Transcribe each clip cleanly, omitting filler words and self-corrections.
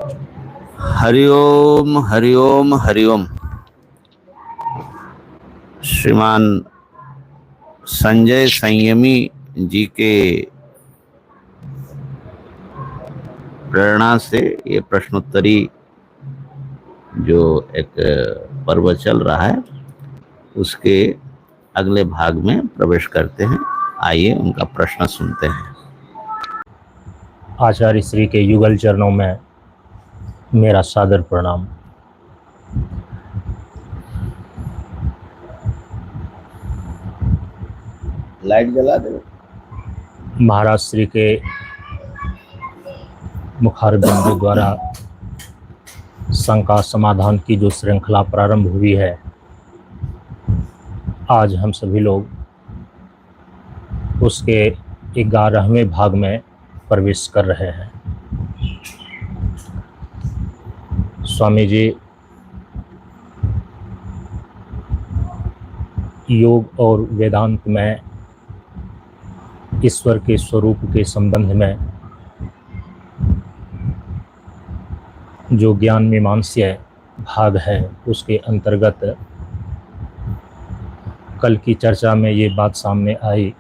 हरिओम हरिओम हरिओम। श्रीमान संजय संयमी जी के प्रेरणा से ये प्रश्नोत्तरी जो एक पर्व चल रहा है उसके अगले भाग में प्रवेश करते हैं। आइए उनका प्रश्न सुनते हैं। आचार्य श्री के युगल चरणों में मेरा सादर प्रणाम। लाइट जला दे। महाराज श्री के मुखारबिंद द्वारा शंका समाधान की जो श्रृंखला प्रारंभ हुई है, आज हम सभी लोग उसके 11वें भाग में प्रवेश कर रहे हैं। स्वामी जी योग और वेदांत में ईश्वर के स्वरूप के संबंध में जो ज्ञान मीमांस्य भाग है उसके अंतर्गत कल की चर्चा में ये बात सामने आई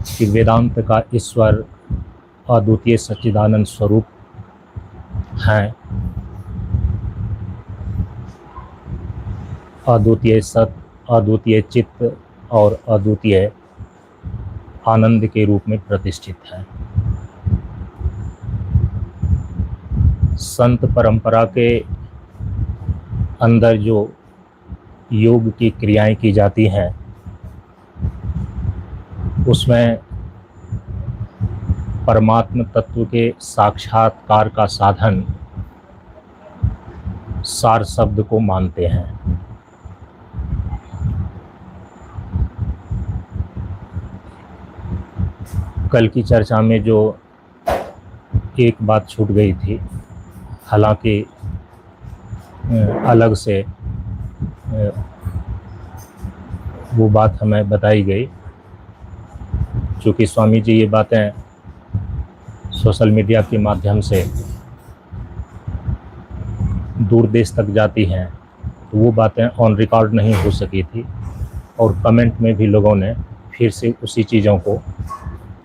कि वेदांत का ईश्वर अद्वितीय सच्चिदानंद स्वरूप हैं, अद्वितीय सत, अद्वितीय चित्त और अद्वितीय आनंद के रूप में प्रतिष्ठित है। संत परंपरा के अंदर जो योग की क्रियाएं की जाती हैं उसमें परमात्म तत्व के साक्षात्कार का साधन सार शब्द को मानते हैं। कल की चर्चा में जो एक बात छूट गई थी, हालांकि अलग से वो बात हमें बताई गई, चूँकि स्वामी जी ये बातें सोशल मीडिया के माध्यम से दूर देश तक जाती हैं, तो वो बातें ऑन रिकॉर्ड नहीं हो सकी थी और कमेंट में भी लोगों ने फिर से उसी चीज़ों को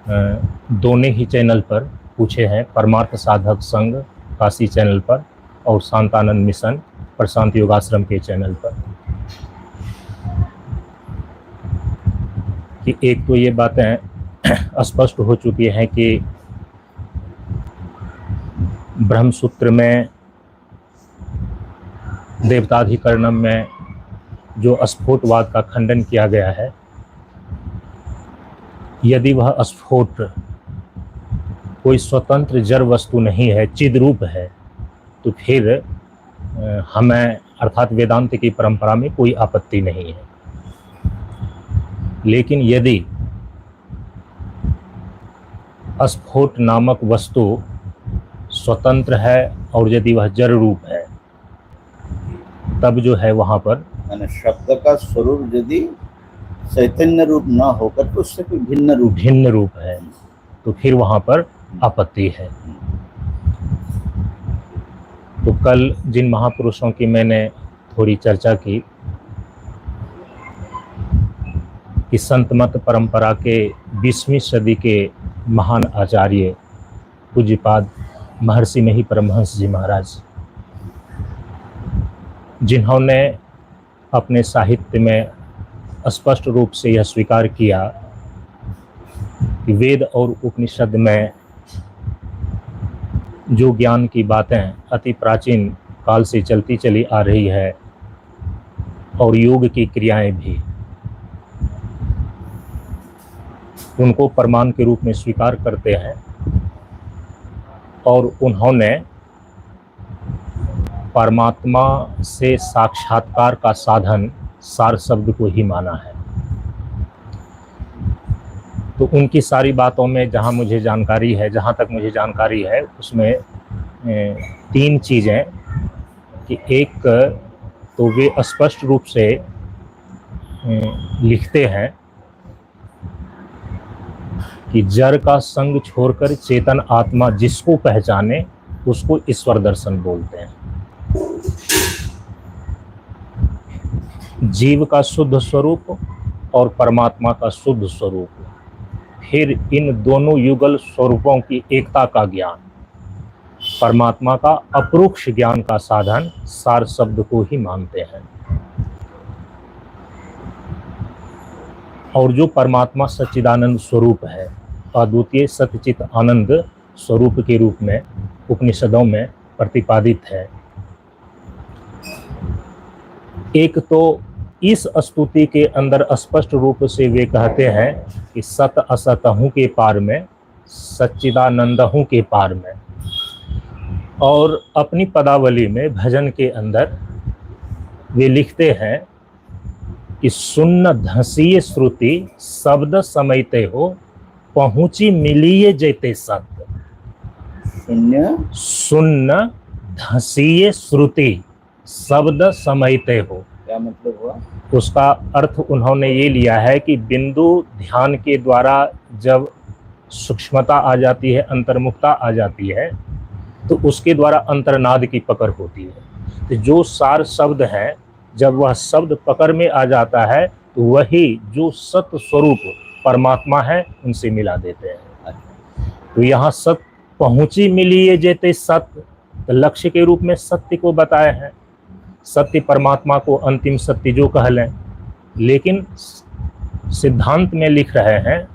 दोनों ही चैनल पर पूछे हैं, परमार्थ साधक संघ काशी चैनल पर और शांतानंद मिशन प्रशांत योगाश्रम के चैनल पर, कि एक तो ये बातें स्पष्ट हो चुकी हैं कि ब्रह्मसूत्र में देवताधिकरणम में जो स्फोटवाद का खंडन किया गया है, यदि वह स्फोट कोई स्वतंत्र जड़ वस्तु नहीं है, चिद्रूप है, तो फिर हमें अर्थात वेदांत की परंपरा में कोई आपत्ति नहीं है। लेकिन यदि स्फोट नामक वस्तु स्वतंत्र है और यदि वह जड़ रूप है, तब जो है वहाँ पर शब्द का स्वरूप यदि चैतन्य रूप ना होकर तो उससे कोई भिन्न रूप है, तो फिर वहाँ पर आपत्ति है। तो कल जिन महापुरुषों की मैंने थोड़ी चर्चा की कि संत मत परंपरा के 20वीं सदी के महान आचार्य पूज्यपाद महर्षि में ही परमहंस जी महाराज, जिन्होंने अपने साहित्य में स्पष्ट रूप से यह स्वीकार किया कि वेद और उपनिषद में जो ज्ञान की बातें अति प्राचीन काल से चलती चली आ रही है और योग की क्रियाएं भी, उनको प्रमाण के रूप में स्वीकार करते हैं और उन्होंने परमात्मा से साक्षात्कार का साधन सार शब्द को ही माना है। तो उनकी सारी बातों में जहाँ तक मुझे जानकारी है उसमें 3 चीज़ें, कि एक तो वे स्पष्ट रूप से लिखते हैं कि जड़ का संग छोड़कर चेतन आत्मा जिसको पहचाने उसको ईश्वर दर्शन बोलते हैं। जीव का शुद्ध स्वरूप और परमात्मा का शुद्ध स्वरूप, फिर इन दोनों युगल स्वरूपों की एकता का ज्ञान, परमात्मा का अपरोक्ष ज्ञान का साधन सार शब्द को ही मानते हैं। और जो परमात्मा सच्चिदानंद स्वरूप है, अद्वितीय सच्चित आनंद स्वरूप के रूप में उपनिषदों में प्रतिपादित है। एक तो इस स्तुति के अंदर स्पष्ट रूप से वे कहते हैं कि सत असत हूँ के पार में, सच्चिदानंद हूँ के पार में। और अपनी पदावली में भजन के अंदर वे लिखते हैं कि सुन्न धसीय श्रुति शब्द समयते हो, पहुंची मिलिए जैते सत्य। सुन्न धसीय श्रुति शब्द समयते हो, क्या मतलब हुआ? उसका अर्थ उन्होंने ये लिया है कि बिंदु ध्यान के द्वारा जब सूक्ष्मता आ जाती है, अंतर्मुखता आ जाती है, तो उसके द्वारा अंतर्नाद की पकड़ होती है। तो जो सार शब्द है, जब वह शब्द पकड़ में आ जाता है तो वही जो सत्य स्वरूप परमात्मा है उनसे मिला देते हैं। तो यहाँ सत्य पहुंची मिलिए जेते सत्य, तो लक्ष्य के रूप में सत्य को बताए हैं। सत्य परमात्मा को अंतिम सत्य जो कह लें, लेकिन सिद्धांत में लिख रहे हैं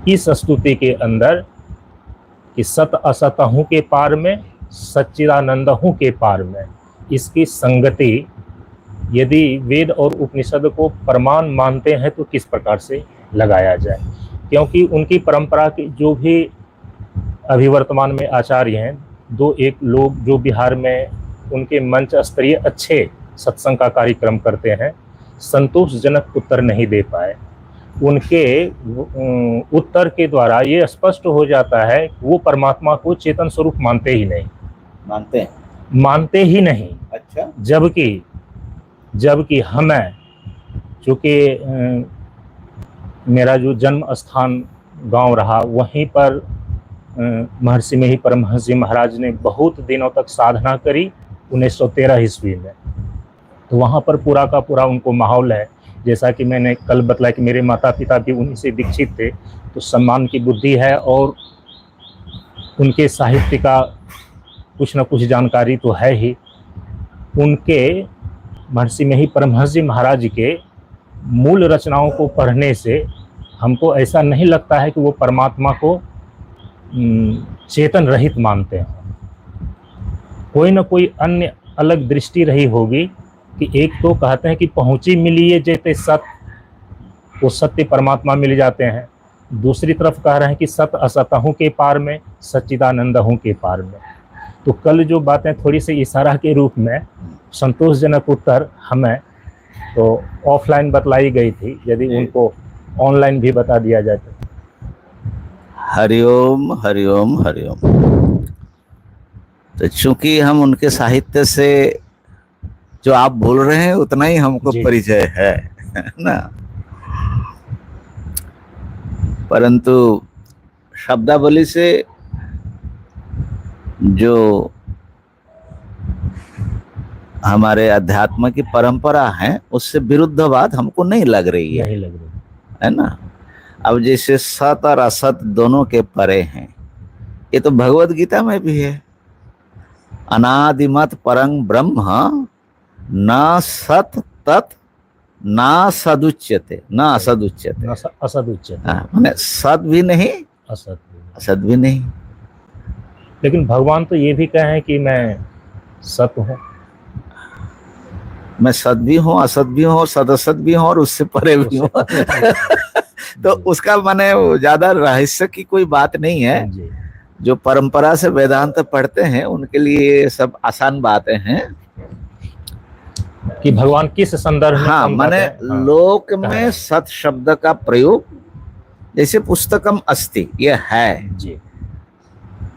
इस स्तुति के अंदर कि सत असत हूँ के पार में, सच्चिदानंद हूँ के पार में। इसकी संगति यदि वेद और उपनिषद को प्रमाण मानते हैं तो किस प्रकार से लगाया जाए, क्योंकि उनकी परंपरा के जो भी अभी वर्तमान में आचार्य हैं, दो एक लोग जो बिहार में उनके मंच स्तरीय अच्छे सत्संग का कार्यक्रम करते हैं, संतोषजनक उत्तर नहीं दे पाए। उनके उत्तर के द्वारा ये स्पष्ट हो जाता है कि वो परमात्मा को चेतन स्वरूप मानते ही नहीं। मानते ही नहीं। अच्छा। जबकि हमें, चूँकि मेरा जो जन्म स्थान गांव रहा, वहीं पर महर्षि में ही परमहंस जी महाराज ने बहुत दिनों तक साधना करी 1913 ईस्वी में। तो वहाँ पर पूरा का पूरा उनको माहौल है। जैसा कि मैंने कल बतलाया कि मेरे माता पिता भी उन्हीं से दीक्षित थे, तो सम्मान की बुद्धि है और उनके साहित्य का कुछ न कुछ जानकारी तो है ही। उनके महर्षि में ही परमहंस जी महाराज के मूल रचनाओं को पढ़ने से हमको ऐसा नहीं लगता है कि वो परमात्मा को चेतन रहित मानते हैं। कोई न कोई अन्य अलग दृष्टि रही होगी कि एक तो कहते हैं कि पहुंची मिलिए जैते सत्य, वो सत्य परमात्मा मिल जाते हैं। दूसरी तरफ कह रहे हैं कि सत असत हूँ के पार में, सच्चिदानंद हूँ के पार में। तो कल जो बातें थोड़ी सी इशारा के रूप में संतोषजनक उत्तर हमें तो ऑफलाइन बतलाई गई थी, यदि उनको ऑनलाइन भी बता दिया जाए तो। हरिओम हरिओम हरिओम। तो चूंकि हम उनके साहित्य से जो आप बोल रहे हैं उतना ही हमको परिचय है ना, परंतु शब्दावली से जो हमारे अध्यात्म की परंपरा है उससे विरुद्ध बात हमको नहीं लग रही है ना। अब जैसे सत और असत दोनों के परे हैं, ये तो भगवत गीता में भी है। अनादिमत परं ब्रह्म न सत तत् न सदुच्यते न असदुच्यते। माने सत भी नहीं, असत भी नहीं। लेकिन भगवान तो ये भी कहे कि मैं सत हूँ, मैं सत भी हूँ, असत भी हूँ, सदसत भी हूँ और उससे परे भी हूँ। तो उसका माने ज्यादा रहस्य की कोई बात नहीं है। जो परंपरा से वेदांत पढ़ते हैं उनके लिए सब आसान बातें हैं कि भगवान किस संदर्भ में। हाँ, माने लोक में सत शब्द का प्रयोग, जैसे पुस्तकम अस्ति, ये है जी,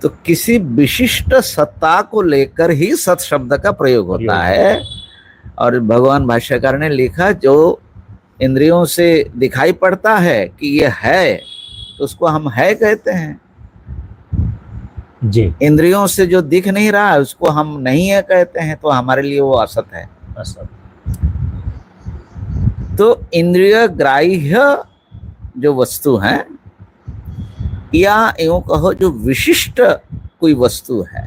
तो किसी विशिष्ट सत्ता को लेकर ही सत शब्द का प्रयोग होता है। और भगवान भाष्यकार ने लिखा जो इंद्रियों से दिखाई पड़ता है कि ये है, तो उसको हम है कहते हैं। जी, इंद्रियों से जो दिख नहीं रहा है उसको हम नहीं है कहते हैं, तो हमारे लिए वो असत है। असत। तो इंद्रिय ग्राह्य जो वस्तु है, या यूं कहो जो विशिष्ट कोई वस्तु है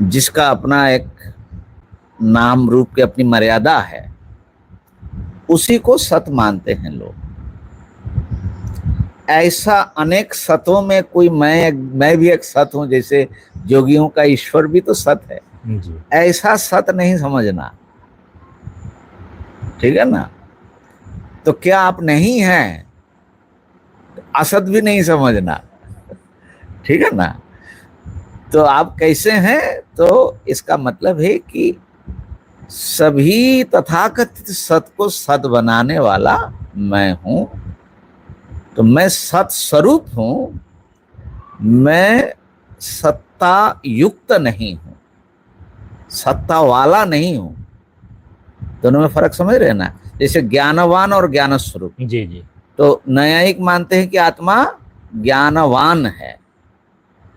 जिसका अपना एक नाम रूप की अपनी मर्यादा है, उसी को सत मानते हैं लोग। ऐसा अनेक सतों में कोई मैं भी एक सत हूं, जैसे जोगियों का ईश्वर भी तो सत है, जी, ऐसा सत नहीं समझना, ठीक है ना। तो क्या आप नहीं हैं, असत भी नहीं समझना, ठीक है ना। तो आप कैसे हैं, तो इसका मतलब है कि सभी तथाकथित सत को सत बनाने वाला मैं हूं। तो मैं सत स्वरूप हूं, मैं सत्ता युक्त नहीं हूं, सत्ता वाला नहीं हूं। दोनों में फर्क समझ रहे हैं ना। जैसे ज्ञानवान और ज्ञान स्वरूप, जी, जी, तो न्यायिक मानते हैं कि आत्मा ज्ञानवान है,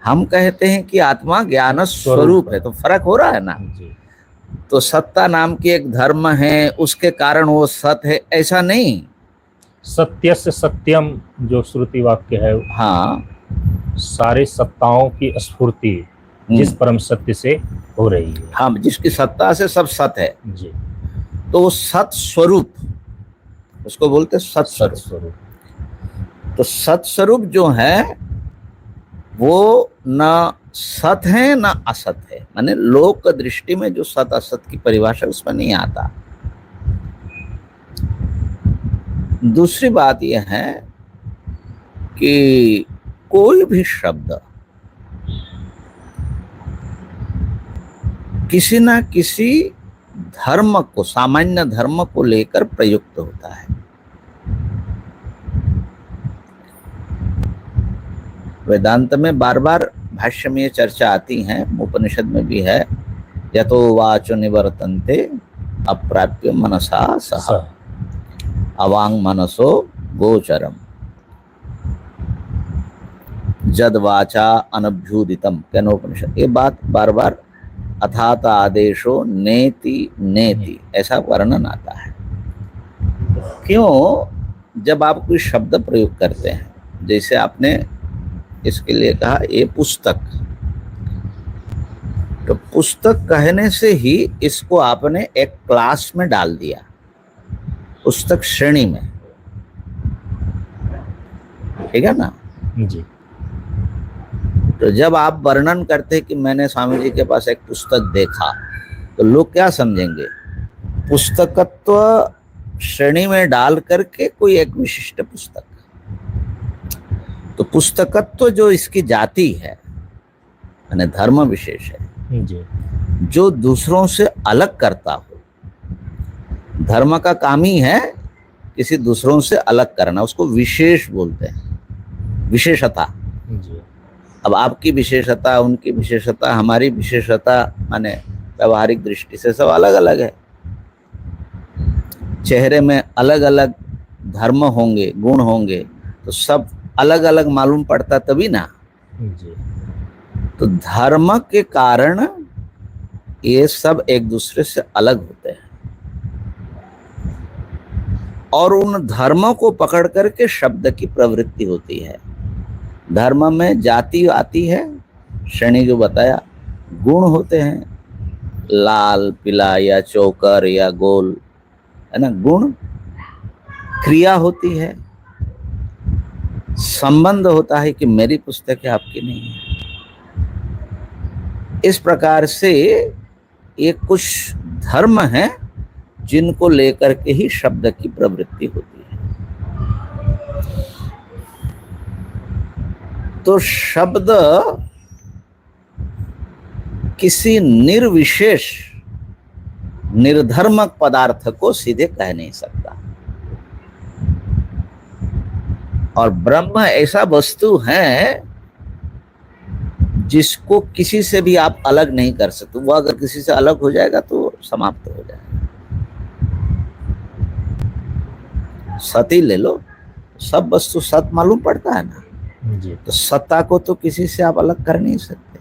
हम कहते हैं कि आत्मा ज्ञान स्वरूप है। तो फर्क हो रहा है ना। जी, तो सत्ता नाम की एक धर्म है, उसके कारण वो सत है, ऐसा नहीं। सत्यस्य सत्यम जो श्रुति वाक्य है, हाँ, सारे सत्ताओं की स्फूर्ति जिस परम सत्य से हो रही है। हाँ, जिसकी सत्ता से सब सत है, जी, तो वो सत स्वरूप, उसको बोलते सत स्वरूप। स्वरूप। तो सत स्वरूप जो है वो न सत है न असत है, माने लोक दृष्टि में जो सत असत की परिभाषा उसमें नहीं आता। दूसरी बात यह है कि कोई भी शब्द किसी ना किसी धर्म को, सामान्य धर्म को लेकर प्रयुक्त होता है। वेदांत में बार बार भाष्य में ये चर्चा आती है, उपनिषद में भी है, यतो वाचो निवर्तन्ते अप्राप्य मनसा सह अवांग मनसो गोचरम जद वाचा अनभ्युदितम, केनोपनिषद। ये बात बार बार अथात आदेशो नेति नेति ऐसा वर्णन आता है। क्यों? जब आप कोई शब्द प्रयोग करते हैं, जैसे आपने इसके लिए कहा ये पुस्तक, तो पुस्तक कहने से ही इसको आपने एक क्लास में डाल दिया, पुस्तक श्रेणी में, ठीक है ना। जी, तो जब आप वर्णन करते कि मैंने स्वामी जी के पास एक पुस्तक देखा, तो लोग क्या समझेंगे? पुस्तकत्व श्रेणी में डाल करके कोई एक विशिष्ट पुस्तक। तो पुस्तकत्व जो इसकी जाति है, यानी धर्म विशेष है, जी, जो दूसरों से अलग करता हो। धर्म का काम ही है किसी दूसरों से अलग करना, उसको विशेष बोलते हैं, विशेषता। जी, अब आपकी विशेषता, उनकी विशेषता, हमारी विशेषता, माने व्यवहारिक दृष्टि से सब अलग अलग है। चेहरे में अलग अलग धर्म होंगे, गुण होंगे, तो सब अलग अलग मालूम पड़ता तभी ना। जी, तो धर्म के कारण ये सब एक दूसरे से अलग होते हैं, और उन धर्मों को पकड़ करके शब्द की प्रवृत्ति होती है। धर्म में जाति आती है, श्रेणी जो बताया, गुण होते हैं, लाल पीला या चौकर या गोल, है ना, गुण। क्रिया होती है, संबंध होता है कि मेरी पुस्तक है आपकी नहीं है। इस प्रकार से ये कुछ धर्म हैं जिनको लेकर के ही शब्द की प्रवृत्ति होती है। तो शब्द किसी निर्विशेष निर्धर्मक पदार्थ को सीधे कह नहीं सकता, और ब्रह्म ऐसा वस्तु है जिसको किसी से भी आप अलग नहीं कर सकते। वो अगर किसी से अलग हो जाएगा तो समाप्त हो जाएगा। सती ले लो, सब वस्तु सत मालूम पड़ता है ना, जी तो सत्ता को तो किसी से आप अलग कर नहीं सकते।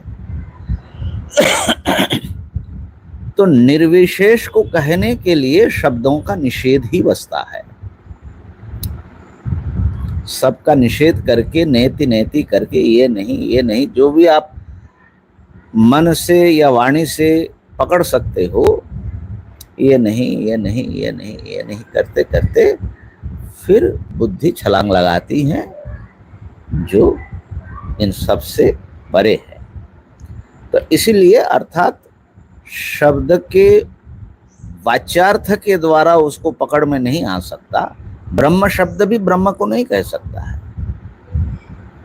तो निर्विशेष को कहने के लिए शब्दों का निषेध ही बसता है। सबका निषेध करके नेति नेति करके ये नहीं जो भी आप मन से या वाणी से पकड़ सकते हो, ये नहीं करते करते फिर बुद्धि छलांग लगाती है जो इन सब से परे है। तो इसीलिए अर्थात शब्द के वाच्यार्थ के द्वारा उसको पकड़ में नहीं आ सकता। ब्रह्म शब्द भी ब्रह्म को नहीं कह सकता है,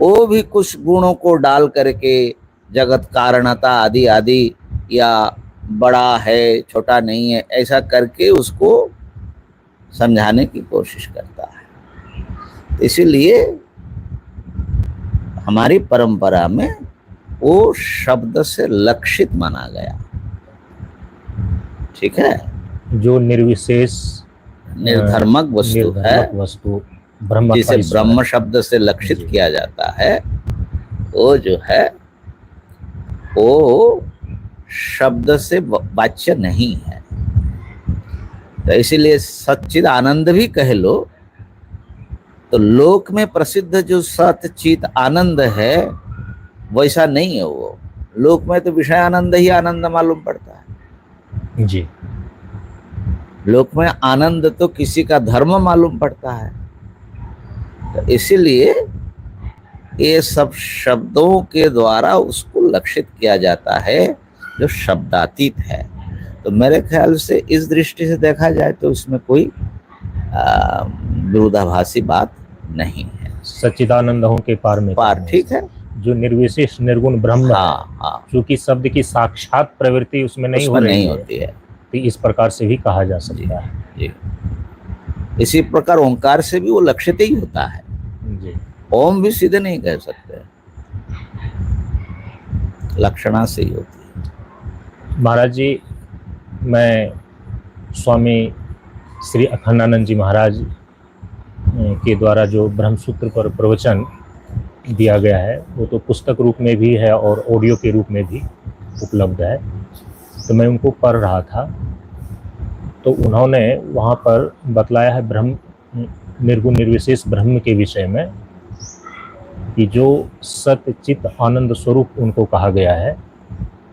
वो भी कुछ गुणों को डाल करके जगत कारणता आदि आदि या बड़ा है छोटा नहीं है ऐसा करके उसको समझाने की कोशिश करता है। इसीलिए हमारी परंपरा में वो शब्द से लक्षित माना गया। ठीक है, जो निर्विशेष निर्धर्मक वस्तु है, वस्तु ब्रह्म जिसे ब्रह्म शब्द से लक्षित किया जाता है, वो जो है वो शब्द से वाच्य नहीं है। तो इसीलिए सच्चिद आनंद भी कह लो तो लोक में प्रसिद्ध जो सच्चित आनंद है वैसा नहीं है। वो लोक में तो विषय आनंद ही आनंद मालूम पड़ता है जी। लोक में आनंद तो किसी का धर्म मालूम पड़ता है। तो इसीलिए ये सब शब्दों के द्वारा उसको लक्षित किया जाता है जो शब्दातीत है। तो मेरे ख्याल से इस दृष्टि से देखा जाए तो इसमें कोई विरोधाभासी बात नहीं है। सच्चिदानंदों के पार में ठीक है, जो निर्विशेष निर्गुण ब्रह्म हाँ, चूंकि शब्द की साक्षात प्रवृत्ति उसमें नहीं होती है तो इस प्रकार से भी कहा जा सकता है जी। इसी प्रकार ओंकार से भी वो लक्षित ही होता है जी। ओम भी सीधे नहीं कह सकते, लक्षणा से ही होती है। महाराज जी, मैं स्वामी श्री अखंडानंद जी महाराज के द्वारा जो ब्रह्मसूत्र पर प्रवचन दिया गया है वो तो पुस्तक रूप में भी है और ऑडियो के रूप में भी उपलब्ध है। तो मैं उनको पढ़ रहा था तो उन्होंने वहाँ पर बतलाया है ब्रह्म निर्गुण निर्विशेष ब्रह्म के विषय में कि जो सत्य चित्त आनंद स्वरूप उनको कहा गया है,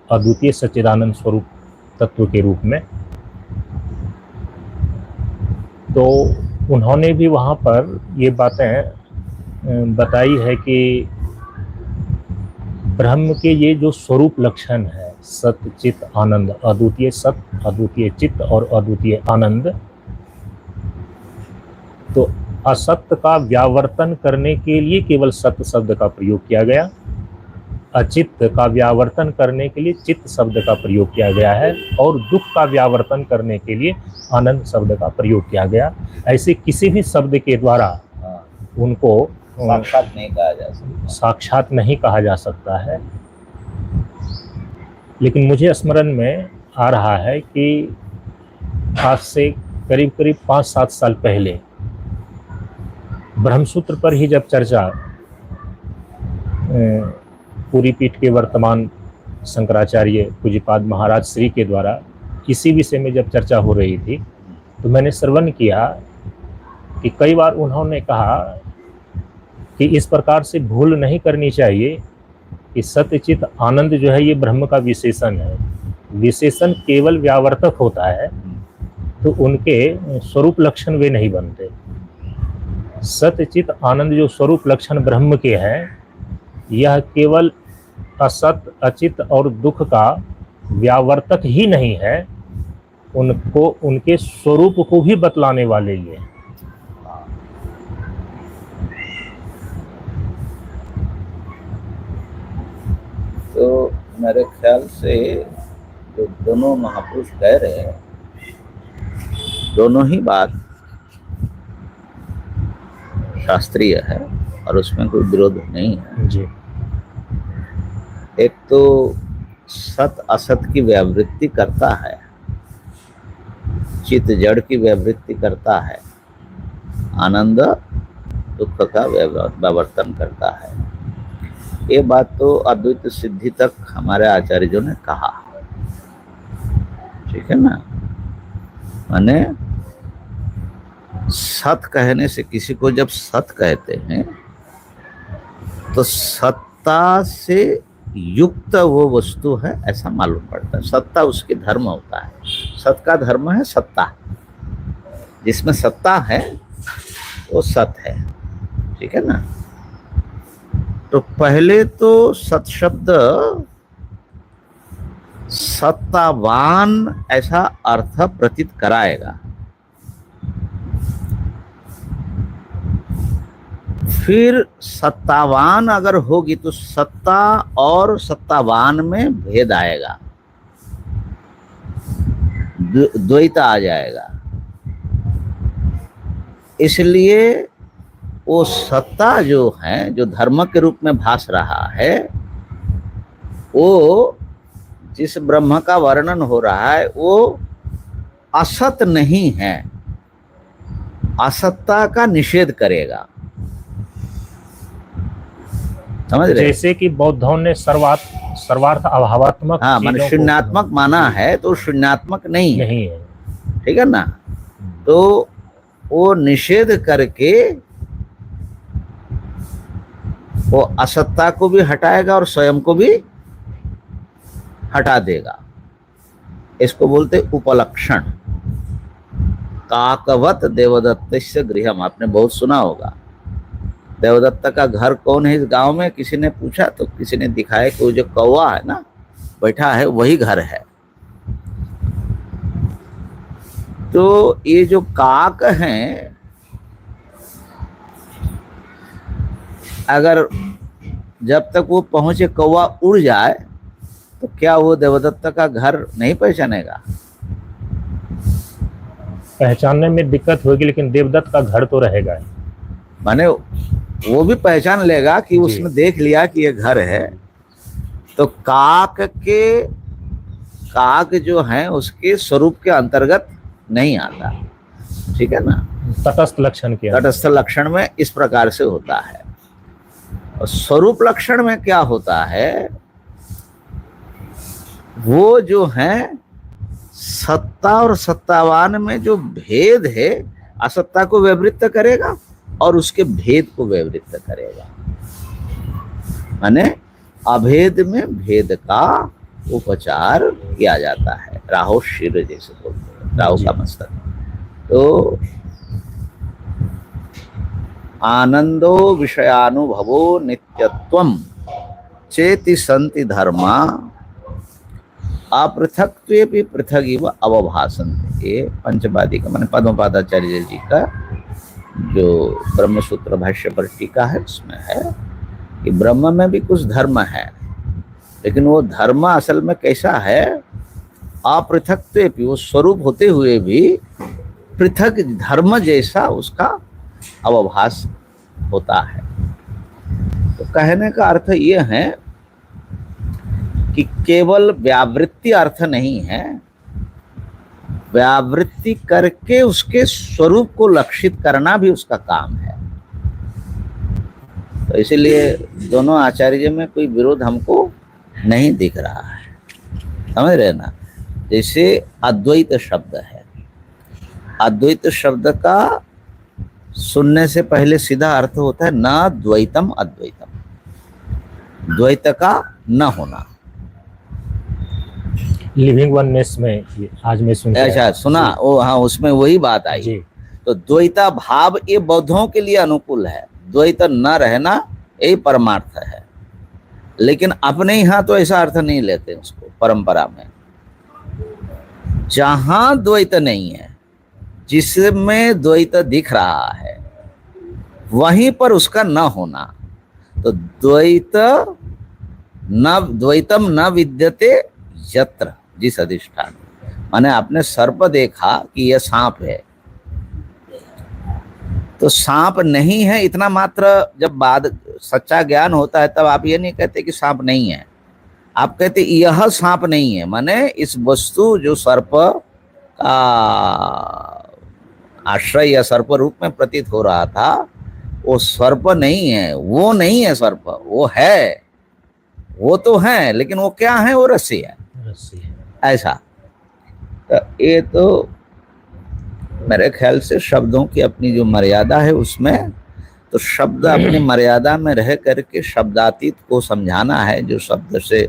अद्वितीय सच्चिदानंद स्वरूप तत्व के रूप में। तो उन्होंने भी वहाँ पर ये बातें बताई है कि ब्रह्म के ये जो स्वरूप लक्षण है सत्य चित्त आनंद, अद्वितीय सत्य, अद्वितीय चित्त और अद्वितीय आनंद, तो असत्य का व्यावर्तन करने के लिए केवल सत्य शब्द का प्रयोग किया गया, अचित्त का व्यावर्तन करने के लिए चित्त शब्द का प्रयोग किया गया है और दुख का व्यावर्तन करने के लिए आनंद शब्द का प्रयोग किया गया। ऐसे किसी भी शब्द के द्वारा उनको साक्षात नहीं कहा जा सकता है। लेकिन मुझे स्मरण में आ रहा है कि आज से करीब करीब 5-7 साल पहले ब्रह्मसूत्र पर ही जब चर्चा पूरी पीठ के वर्तमान शंकराचार्य पूज्यपाद महाराज श्री के द्वारा इसी विषय में जब चर्चा हो रही थी तो मैंने श्रवण किया कि कई बार उन्होंने कहा कि इस प्रकार से भूल नहीं करनी चाहिए कि सत्यचित आनंद जो है ये ब्रह्म का विशेषण है। विशेषण केवल व्यावर्तक होता है तो उनके स्वरूप लक्षण वे नहीं बनते। सत्यचित आनंद जो स्वरूप लक्षण ब्रह्म के हैं यह केवल असत अचित और दुख का व्यावर्तक ही नहीं है, उनको उनके स्वरूप को भी बतलाने वाले ये। तो मेरे ख्याल से जो दोनों महापुरुष कह रहे हैं दोनों ही बात शास्त्रीय है और उसमें कोई विरोध नहीं है जी। एक तो सत असत की व्यावृत्ति करता है, चित्त जड़ की व्यावृत्ति करता है, आनंद दुख का व्यावर्तन करता है। ये बात तो अद्वैत सिद्धि तक हमारे आचार्यों ने कहा, ठीक है ना। माने सत कहने से, किसी को जब सत कहते हैं तो सत्ता से युक्त वो वस्तु है ऐसा मालूम पड़ता है। सत्ता उसके धर्म होता है। सत का धर्म है सत्ता, जिसमें सत्ता है वो सत है, ठीक है ना। तो पहले तो सत शब्द सत्तावान ऐसा अर्थ प्रतीत कराएगा, फिर सत्तावान अगर होगी तो सत्ता और सत्तावान में भेद आएगा, द्वैत आ जाएगा। इसलिए वो सत्ता जो है, जो धर्म के रूप में भास रहा है, वो जिस ब्रह्म का वर्णन हो रहा है वो असत नहीं है, असत्ता का निषेध करेगा, समझ रहे। जैसे कि बौद्धों ने सर्वार्थ अभावात्मक, हाँ, मान शून्यात्मक माना है तो शून्यात्मक नहीं है, ठीक है ना। तो वो निषेध करके वो असत्ता को भी हटाएगा और स्वयं को भी हटा देगा। इसको बोलते उपलक्षण। काकवत देवदत्तस्य गृहम, आपने बहुत सुना होगा। देवदत्त का घर कौन है इस गांव में, किसी ने पूछा तो किसी ने दिखाया कि वो जो कौवा है ना बैठा है वही घर है। तो ये जो काक हैं, अगर जब तक वो पहुंचे कौवा उड़ जाए तो क्या वो देवदत्त का घर नहीं पहचानेगा? पहचानने में दिक्कत होगी, लेकिन देवदत्त का घर तो रहेगा। माने वो भी पहचान लेगा कि उसने देख लिया कि ये घर है। तो काक जो है उसके स्वरूप के अंतर्गत नहीं आता, ठीक है ना। तटस्थ लक्षण के, तटस्थ लक्षण में इस प्रकार से होता है। और स्वरूप लक्षण में क्या होता है, वो जो है सत्ता और सत्तावान में जो भेद है, असत्ता को विवृत करेगा और उसके भेद को विवृत करेगा। माने अभेद में भेद का उपचार किया जाता है। राहु शिर जैसे बोलते हैं, राहु का मस्तक। तो आनंदो विषयानुभवो नित्यत्वम चेति संति धर्मा अपृथक्त्वेपि पृथक इव अवभासन्ते। ये पंचपादी का माने पद्मपादाचार्य जी का जो ब्रह्मसूत्र भाष्य पर टीका है उसमें है कि ब्रह्म में भी कुछ धर्म है, लेकिन वो धर्म असल में कैसा है, अपृथक्त्वेपि, वो स्वरूप होते हुए भी पृथक धर्म जैसा उसका अवभास होता है। तो कहने का अर्थ ये है कि केवल व्यावृत्ति अर्थ नहीं है, व्यावृत्ति करके उसके स्वरूप को लक्षित करना भी उसका काम है। तो इसीलिए दोनों आचार्य में कोई विरोध हमको नहीं दिख रहा है, समझ रहे ना। जैसे अद्वैत शब्द है, अद्वैत शब्द का सुनने से पहले सीधा अर्थ होता है न द्वैतम अद्वैतम, द्वैत का न होना। लिविंग वननेस में आज मैं सुन, अच्छा सुना, वो हाँ उसमें वही बात आई। तो द्वैता भाव ये बौद्धों के लिए अनुकूल है, द्वैत न रहना यही परमार्थ है। लेकिन अपने यहाँ तो ऐसा अर्थ नहीं लेते उसको। परंपरा में जहां द्वैत नहीं है, जिसमें द्वैत दिख रहा है, वहीं पर उसका न होना। तो द्वैतम न विद्यते यत्र, जिस अधिष्ठान, माने आपने सर्प देखा कि यह सांप है, तो सांप नहीं है इतना मात्र जब बाद सच्चा ज्ञान होता है तब आप ये नहीं कहते कि सांप नहीं है, आप कहते यह सांप नहीं है। माने इस वस्तु जो सर्प का आश्रय या सर्प रूप में प्रतीत हो रहा था, वो सर्प नहीं है, वो नहीं है सर्प, वो है, वो तो है, लेकिन वो क्या है, वो रस्सी है, रस्सी है। ऐसा। तो ये तो मेरे ख्याल से शब्दों की अपनी जो मर्यादा है उसमें, तो शब्द अपनी मर्यादा में रह करके शब्दातीत को समझाना है, जो शब्द से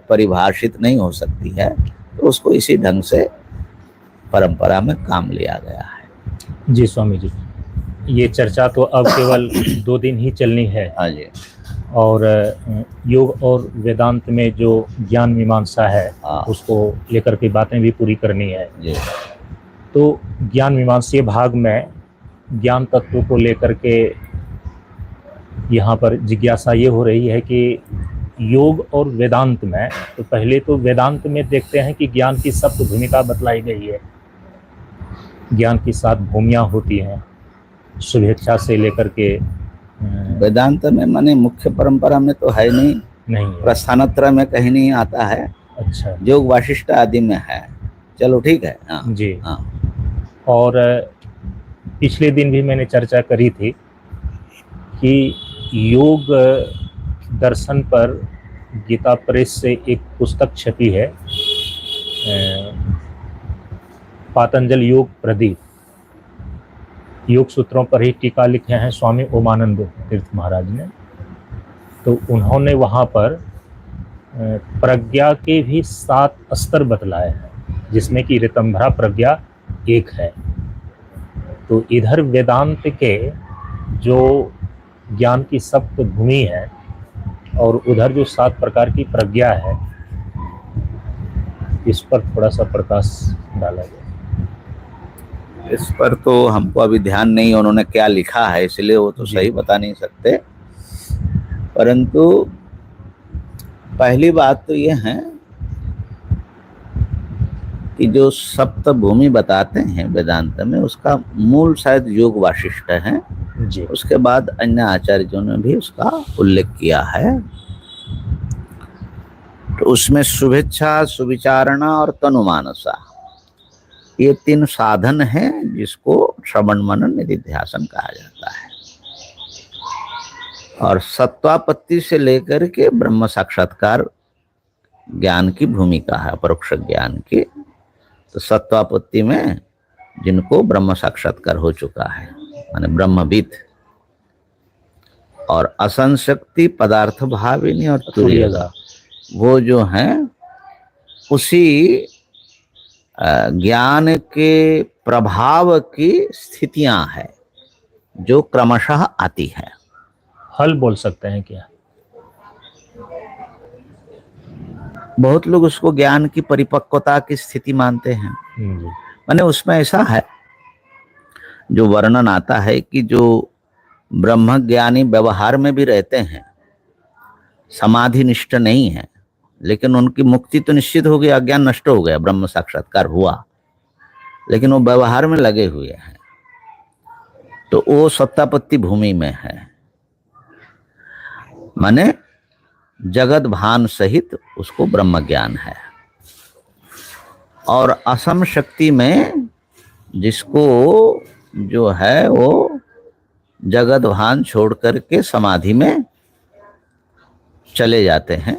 परिभाषित नहीं हो सकती है, तो उसको इसी ढंग से परंपरा में काम लिया गया है। जी स्वामी जी, ये चर्चा तो अब केवल 2 दिन ही चलनी है। हाँ जी। और योग और वेदांत में जो ज्ञान मीमांसा है उसको लेकर के बातें भी पूरी करनी है जी। तो ज्ञान मीमांसीय भाग में ज्ञान तत्व को लेकर के यहाँ पर जिज्ञासा ये हो रही है कि योग और वेदांत में, तो पहले तो वेदांत में देखते हैं कि ज्ञान की सप्त भूमिका बतलाई गई है। ज्ञान की 7 भूमियाँ होती हैं, शुभेच्छा से लेकर के। वेदांत में माने मुख्य परंपरा में तो है नहीं, प्रस्थानत्रय में कहीं नहीं आता है। अच्छा, योग वाशिष्ठ आदि में है। चलो ठीक है। हाँ जी। हाँ। और पिछले दिन भी मैंने चर्चा करी थी कि योग दर्शन पर गीता प्रेस से एक पुस्तक छपी है, पातंजल योग प्रदीप, योग सूत्रों पर ही टीका लिखे हैं स्वामी ओमानंद तीर्थ महाराज ने। तो उन्होंने वहाँ पर प्रज्ञा के भी 7 स्तर बतलाए हैं, जिसमें कि ऋतंभरा प्रज्ञा एक है। तो इधर वेदांत के जो ज्ञान की सप्त भूमि है और उधर जो 7 प्रकार की प्रज्ञा है, इस पर थोड़ा सा प्रकाश डाला गया। इस पर तो हमको अभी ध्यान नहीं, उन्होंने क्या लिखा है इसलिए वो तो सही बता नहीं सकते, परंतु पहली बात तो ये है कि जो सप्त भूमि बताते हैं वेदांत में, उसका मूल शायद योग वाशिष्ठ है जी। उसके बाद अन्य आचार्यों ने भी उसका उल्लेख किया है। तो उसमें शुभेच्छा, सुविचारणा और तनुमानसा, ये 3 साधन हैं जिसको श्रवण मनन निधिध्यासन कहा जाता है। और सत्वापत्ति से लेकर के ब्रह्म साक्षात्कार ज्ञान की भूमिका है, अपरोक्ष ज्ञान की। तो सत्वापत्ति में जिनको ब्रह्म साक्षात्कार हो चुका है, माने ब्रह्मविद, और असंशक्ति, पदार्थ भाविनी और तुर्यगा, वो जो हैं उसी ज्ञान के प्रभाव की स्थितियां हैं जो क्रमशः आती है। हल बोल सकते हैं क्या? बहुत लोग उसको ज्ञान की परिपक्वता की स्थिति मानते हैं। माने उसमें ऐसा है, जो वर्णन आता है कि जो ब्रह्म ज्ञानी व्यवहार में भी रहते हैं, समाधि निष्ठ नहीं है, लेकिन उनकी मुक्ति तो निश्चित हो गई, अज्ञान नष्ट हो गया, ब्रह्म साक्षात्कार हुआ, लेकिन वो व्यवहार में लगे हुए हैं, तो वो सत्तापत्ति भूमि में है। माने जगत भान सहित उसको ब्रह्म ज्ञान है। और असम शक्ति में जिसको जो है वो जगत भान छोड़ करके समाधि में चले जाते हैं,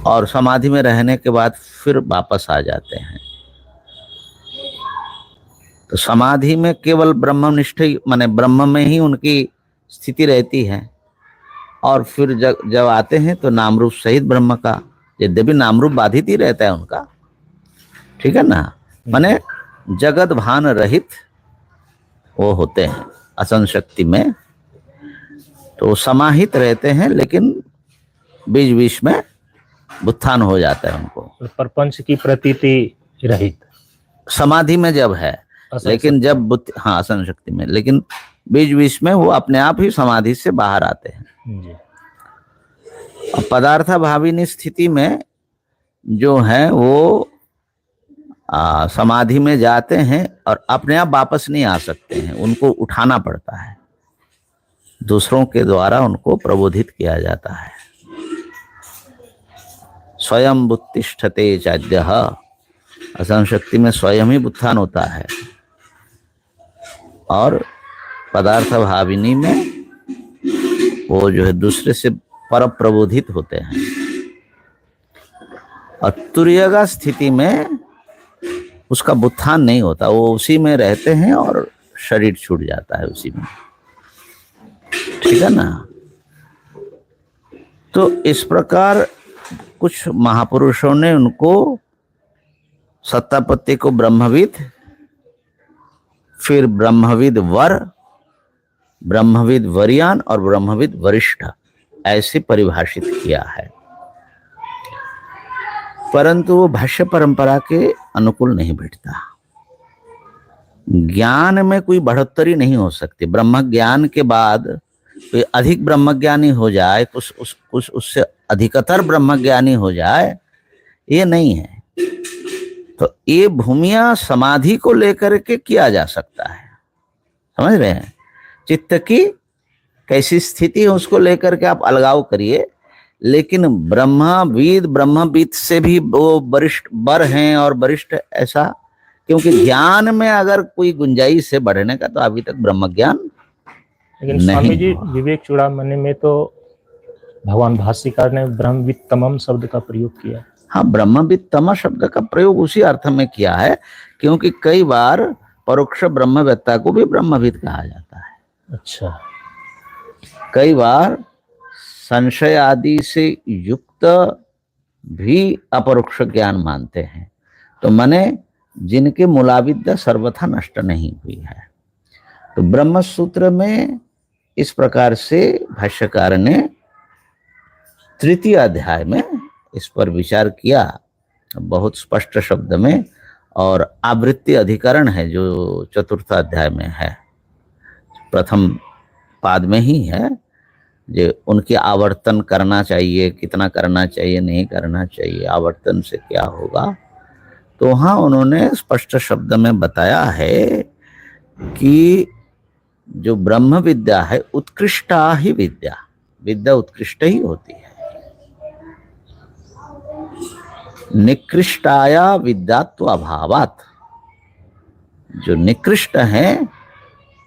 और समाधि में रहने के बाद फिर वापस आ जाते हैं। तो समाधि में केवल ब्रह्मनिष्ठ, माने ब्रह्म में ही उनकी स्थिति रहती है, और फिर जब आते हैं तो नाम रूप सहित ब्रह्म का, यद्यपि नाम रूप बाधित ही रहता है उनका, ठीक है ना, माने जगत भान रहित वो होते हैं असंग शक्ति में। तो समाहित रहते हैं, लेकिन बीच बीच में उत्थान हो जाता है उनको, प्रपंच की प्रतीति रहित समाधि में जब है, लेकिन जब हाँ असंग शक्ति में, लेकिन बीच बीच में वो अपने आप ही समाधि से बाहर आते हैं। पदार्थ भाविनी स्थिति में जो है वो समाधि में जाते हैं और अपने आप वापस नहीं आ सकते हैं, उनको उठाना पड़ता है, दूसरों के द्वारा उनको प्रबोधित किया जाता है। स्वयं बुत्तिष्ठते चाद्यः, असंग शक्ति में स्वयं ही उत्थान होता है। और पदार्थ भाविनी में वो जो है दूसरे से पर प्रबोधित होते हैं। और तुर्यगा स्थिति में उसका उत्थान नहीं होता, वो उसी में रहते हैं और शरीर छूट जाता है उसी में, ठीक है ना। तो इस प्रकार कुछ महापुरुषों ने उनको सत्तापति को ब्रह्मविद, फिर ब्रह्मविद वर, ब्रह्मविद वरियान और ब्रह्मविद वरिष्ठ ऐसे परिभाषित किया है, परंतु वो भाष्य परंपरा के अनुकूल नहीं बैठता। ज्ञान में कोई बढ़ोतरी नहीं हो सकती। ब्रह्म ज्ञान के बाद कोई अधिक ब्रह्मज्ञानी हो जाए, कुछ उससे अधिकतर ब्रह्मज्ञानी हो जाए, ये नहीं है। तो ये भूमिया समाधि को लेकर के किया जा सकता है, समझ रहे हैं। चित्त की कैसी स्थिति है उसको लेकर के आप अलगाव करिए, लेकिन ब्रह्मविद से भी वो वरिष्ठ बर हैं और वरिष्ठ ऐसा, क्योंकि ज्ञान में अगर कोई गुंजाइश है बढ़ने का तो अभी तक ब्रह्म ज्ञान। लेकिन स्वामी जी विवेक चूड़ामणि में तो भगवान भाष्यकार ने ब्रह्मवित्तमम शब्द का प्रयोग किया। हाँ, ब्रह्मवित्तम शब्द का प्रयोग उसी अर्थ में किया है, क्योंकि कई बार परोक्ष ब्रह्मवेत्ता को भी ब्रह्मविद कहा जाता है। अच्छा। कई बार संशय आदि से युक्त भी अपरोक्ष ज्ञान मानते हैं, तो माने जिनके मूलाविद्या सर्वथा नष्ट नहीं हुई है। तो ब्रह्म सूत्र में इस प्रकार से भाष्यकार ने तृतीय अध्याय में इस पर विचार किया, बहुत स्पष्ट शब्द में, और आवृत्ति अधिकरण है जो चतुर्थ अध्याय में है, प्रथम पाद में ही है, जो उनकी आवर्तन करना चाहिए, कितना करना चाहिए, नहीं करना चाहिए, आवर्तन से क्या होगा। तो हाँ, उन्होंने स्पष्ट शब्द में बताया है कि जो ब्रह्म विद्या है उत्कृष्टा ही विद्या, विद्या उत्कृष्ट ही होती है। निकृष्टाया विद्यात्व अभावात, जो निकृष्ट है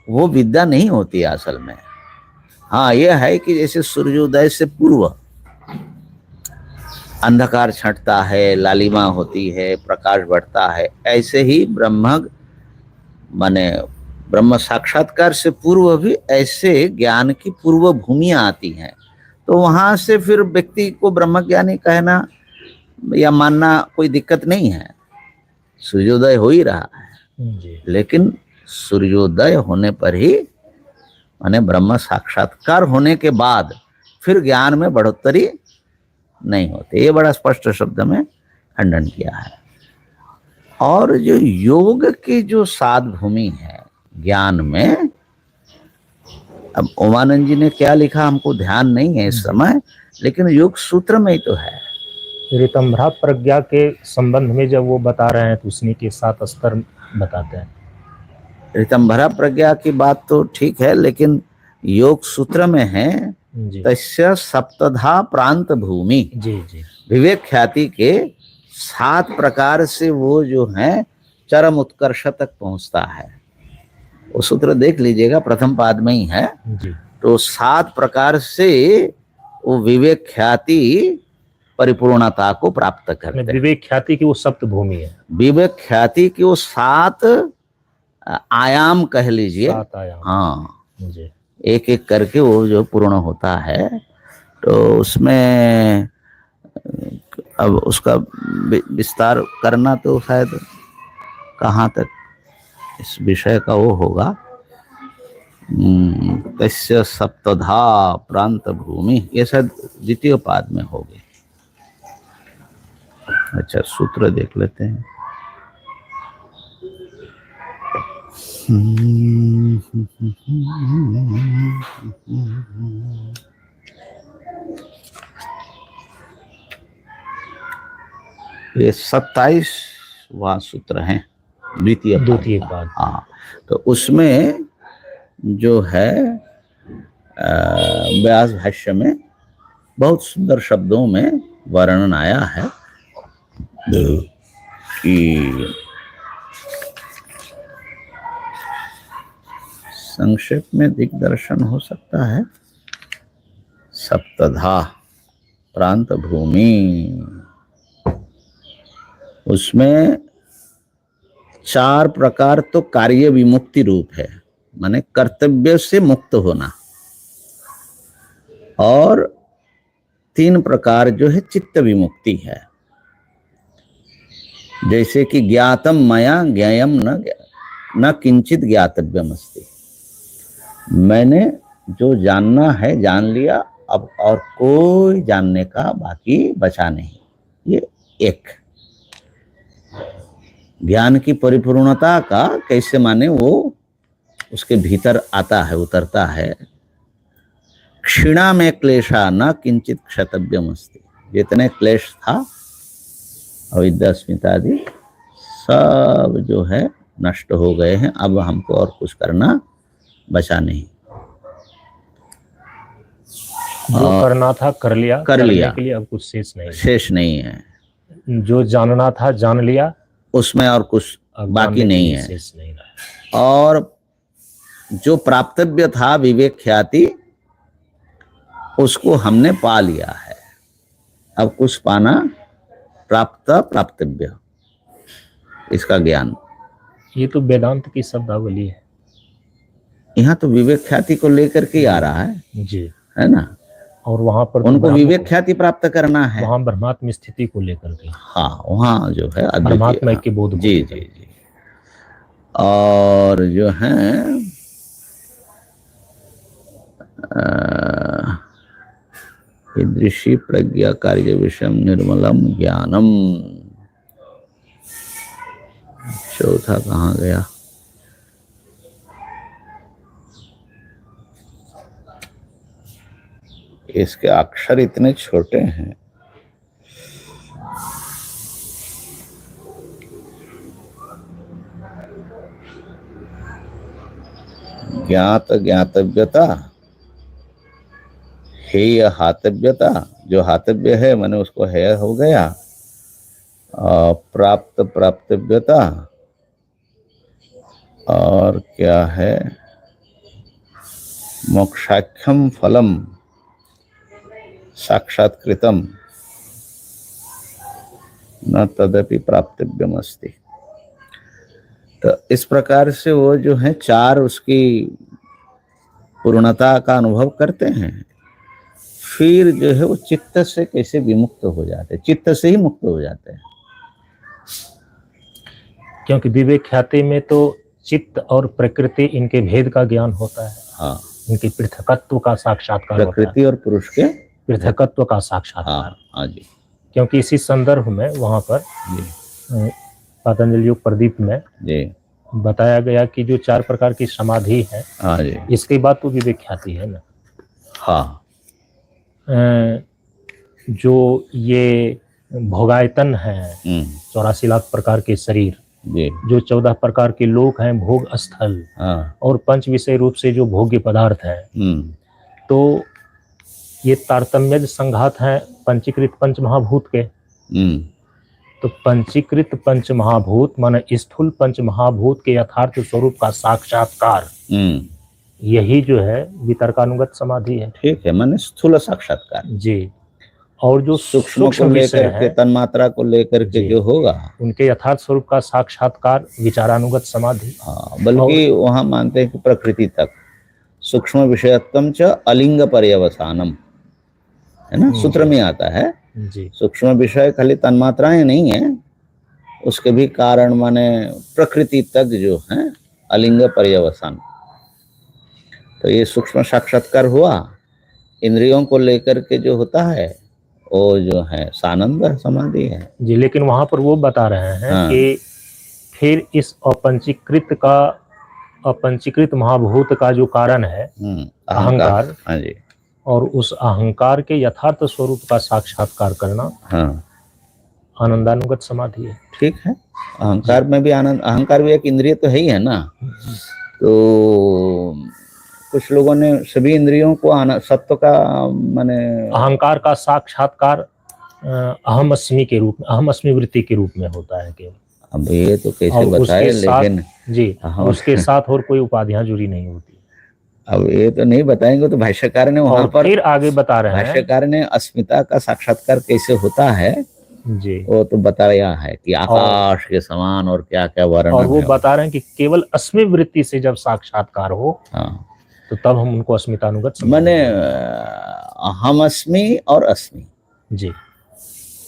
वो विद्या नहीं होती असल में। हाँ, यह है कि जैसे सूर्योदय से पूर्व अंधकार छंटता है, लालिमा होती है, प्रकाश बढ़ता है, ऐसे ही ब्रह्म साक्षात्कार से पूर्व भी ऐसे ज्ञान की पूर्व भूमियां आती हैं। तो वहां से फिर व्यक्ति को ब्रह्मज्ञानी कहना या मानना कोई दिक्कत नहीं है। सूर्योदय हो ही रहा है, लेकिन सूर्योदय होने पर ही माने ब्रह्म साक्षात्कार होने के बाद फिर ज्ञान में बढ़ोतरी नहीं होती। ये बड़ा स्पष्ट शब्द में खंडन किया है। और जो योग की जो साध भूमि है ज्ञान में, अब उमानंद जी ने क्या लिखा हमको ध्यान नहीं है इस समय, लेकिन योग सूत्र में ही तो है। ऋतंभरा प्रज्ञा के संबंध में जब वो बता रहे हैं तो उसने के 7 स्तर बताते हैं। ऋतंभरा प्रज्ञा की बात तो ठीक है, लेकिन योग सूत्र में है तस्य सप्तधा प्रांत भूमि, जी जी, विवेक ख्याति के 7 प्रकार से वो जो है चरम उत्कर्ष तक पहुंचता है। वो सूत्र देख लीजिएगा, प्रथम पाद में ही है जी। तो 7 प्रकार से वो विवेक ख्याति परिपूर्णता को प्राप्त करते हैं। विवेक ख्याति की वो सप्त भूमि है, विवेक ख्याति की वो 7 आयाम कह लीजिए, 7 आयाम। हाँ जी। एक एक करके वो जो पूर्ण होता है। तो उसमें अब उसका विस्तार करना तो शायद कहाँ तक इस विषय का वो होगा। तस्य सप्तधा प्रांत भूमि, ये शायद द्वितीय पाद में होगी। अच्छा, सूत्र देख लेते हैं। ये 27वां सूत्र है, द्वितीय पाद। हाँ, तो उसमें जो है व्यास भाष्य में बहुत सुंदर शब्दों में वर्णन आया है कि संक्षेप में दिग्दर्शन हो सकता है सप्तधा प्रांत भूमि। उसमें 4 प्रकार तो कार्य विमुक्ति रूप है, माने कर्तव्य से मुक्त होना, और 3 प्रकार जो है चित्त विमुक्ति है। जैसे कि ज्ञातम मया ज्ञेयम न किंचित ज्ञातव्यम अस्ति, मैंने जो जानना है जान लिया, अब और कोई जानने का बाकी बचा नहीं। ये एक ज्ञान की परिपूर्णता का कैसे माने वो उसके भीतर आता है, उतरता है। क्षीणा में क्लेशा न किंचित क्षतव्यम अस्ति, जितने क्लेश था अविद्या अस्मिता आदि सब जो है नष्ट हो गए हैं, अब हमको और कुछ करना बचा नहीं। जो करना था कर लिया, कर लिया, के लिए अब कुछ शेष नहीं है। जो जानना था जान लिया, उसमें और कुछ बाकी नहीं है। शेष नहीं रहा। और जो प्राप्तव्य था विवेक ख्याति, उसको हमने पा लिया है। अब कुछ पाना प्राप्तव्य, इसका ज्ञान। ये तो वेदांत की शब्दावली है। यहाँ तो विवेक ख्याति को लेकर के आ रहा है जी, है ना। और वहां पर उनको विवेक ख्याति प्राप्त करना है, वहां ब्रह्मात्म स्थिति को लेकर के। हाँ, वहाँ जो है परमात्मा के बोध। जी जी जी। और जो है ईदृशी प्रज्ञा कार्य विषयम निर्मलम ज्ञानम। चौथा कहाँ गया? इसके अक्षर इतने छोटे हैं। ज्ञात ज्ञातव्यता, हेय हातव्यता, जो हातव्य है माने उसको हेय हो गया। प्राप्त प्राप्तव्यता, और क्या है मोक्षाख्यम फलम साक्षात्कृतम न तदपि प्राप्तव्यम अस्ति। तो इस प्रकार से वो जो है 4 उसकी पूर्णता का अनुभव करते हैं। फिर जो है वो चित्त से कैसे विमुक्त हो जाते हैं, चित्त से ही मुक्त हो जाते हैं। क्योंकि विवेक ख्याति में तो चित्त और प्रकृति, इनके भेद का ज्ञान होता है। हाँ, इनके पृथकत्व का साक्षात्कार, प्रकृति और पुरुष के पृथकत्व का साक्षात्कार। हाँ जी। क्योंकि इसी संदर्भ में वहां पर पतंजलि योग प्रदीप में जी बताया गया कि जो 4 प्रकार की समाधि है, हाँ जी, इसके बाद तो विवेक ख्याति है ना। हाँ, जो ये भोगायतन है, 84 लाख प्रकार के शरीर, जो 14 प्रकार के लोक हैं, भोग स्थल, और 5 विषय रूप से जो भोग्य पदार्थ है, तो ये तारतम्य संघात है पंचीकृत पंच महाभूत के। तो पंचीकृत पंच महाभूत माने स्थूल पंच महाभूत के यथार्थ स्वरूप का साक्षात्कार, यही जो है वितर्कानुगत समाधि है। ठीक है, माने स्थूल साक्षात्कार जी। और जो सूक्ष्म को लेकर के, तन्मात्रा को लेकर के जो होगा, उनके यथार्थ स्वरूप का साक्षात्कार विचारानुगत समाधि। हाँ, बल्कि वहां मानते हैं कि प्रकृति तक सूक्ष्म विषयत्वम च अलिंग पर्यवसानम, है ना, सूत्र में आता है जी। सूक्ष्म विषय खाली तन्मात्राएं नहीं है, उसके भी कारण माने प्रकृति तक जो है अलिंग पर्यवसान। तो ये सूक्ष्म साक्षात्कार हुआ। इंद्रियों को लेकर के जो होता है वो जो है सानंद समाधि है जी। लेकिन वहां पर वो बता रहे हैं कि फिर इस अपंचीकृत महाभूत का जो कारण है अहंकार, हाँ जी, और उस अहंकार के यथार्थ स्वरूप का साक्षात्कार करना आनंदानुगत समाधि है। ठीक है, अहंकार में भी आनंद, अहंकार भी एक इंद्रिय तो है ही है ना। तो कुछ लोगों ने सभी इंद्रियों को सत्व का माने अहंकार का साक्षात्कार अहम अस्मि के रूप में, अहम अस्मि वृत्ति के रूप में होता है केवल। अब ये तो कैसे बताए, लेकिन जी, उसके साथ और कोई उपाधियां जुड़ी नहीं होती। अब ये तो नहीं बताएंगे, तो भाष्यकार ने वहां और पर फिर आगे बता रहे हैं भाष्यकार ने अस्मिता का साक्षात्कार कैसे होता है जी, वो तो बताया है कि आकाश के समान और क्या क्या वर्णन और वो है। बता रहे हैं कि केवल अस्मि वृत्ति से जब साक्षात्कार हो हाँ, तो तब हम उनको अस्मितानुगत माने समझेंगे। हम अस्मि और अस्मि, जी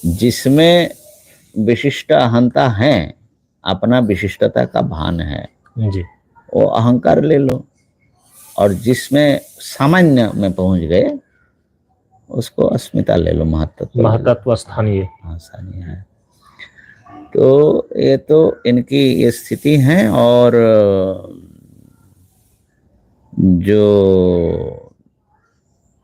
जिसमें विशिष्ट अहंता है, अपना विशिष्टता का भान है, जी वो अहंकार ले लो, और जिसमें सामान्य में पहुंच गए उसको अस्मिता ले लो, महत्त्व महतत्व स्थानीय। आसानी है। तो ये तो इनकी ये स्थिति है। और जो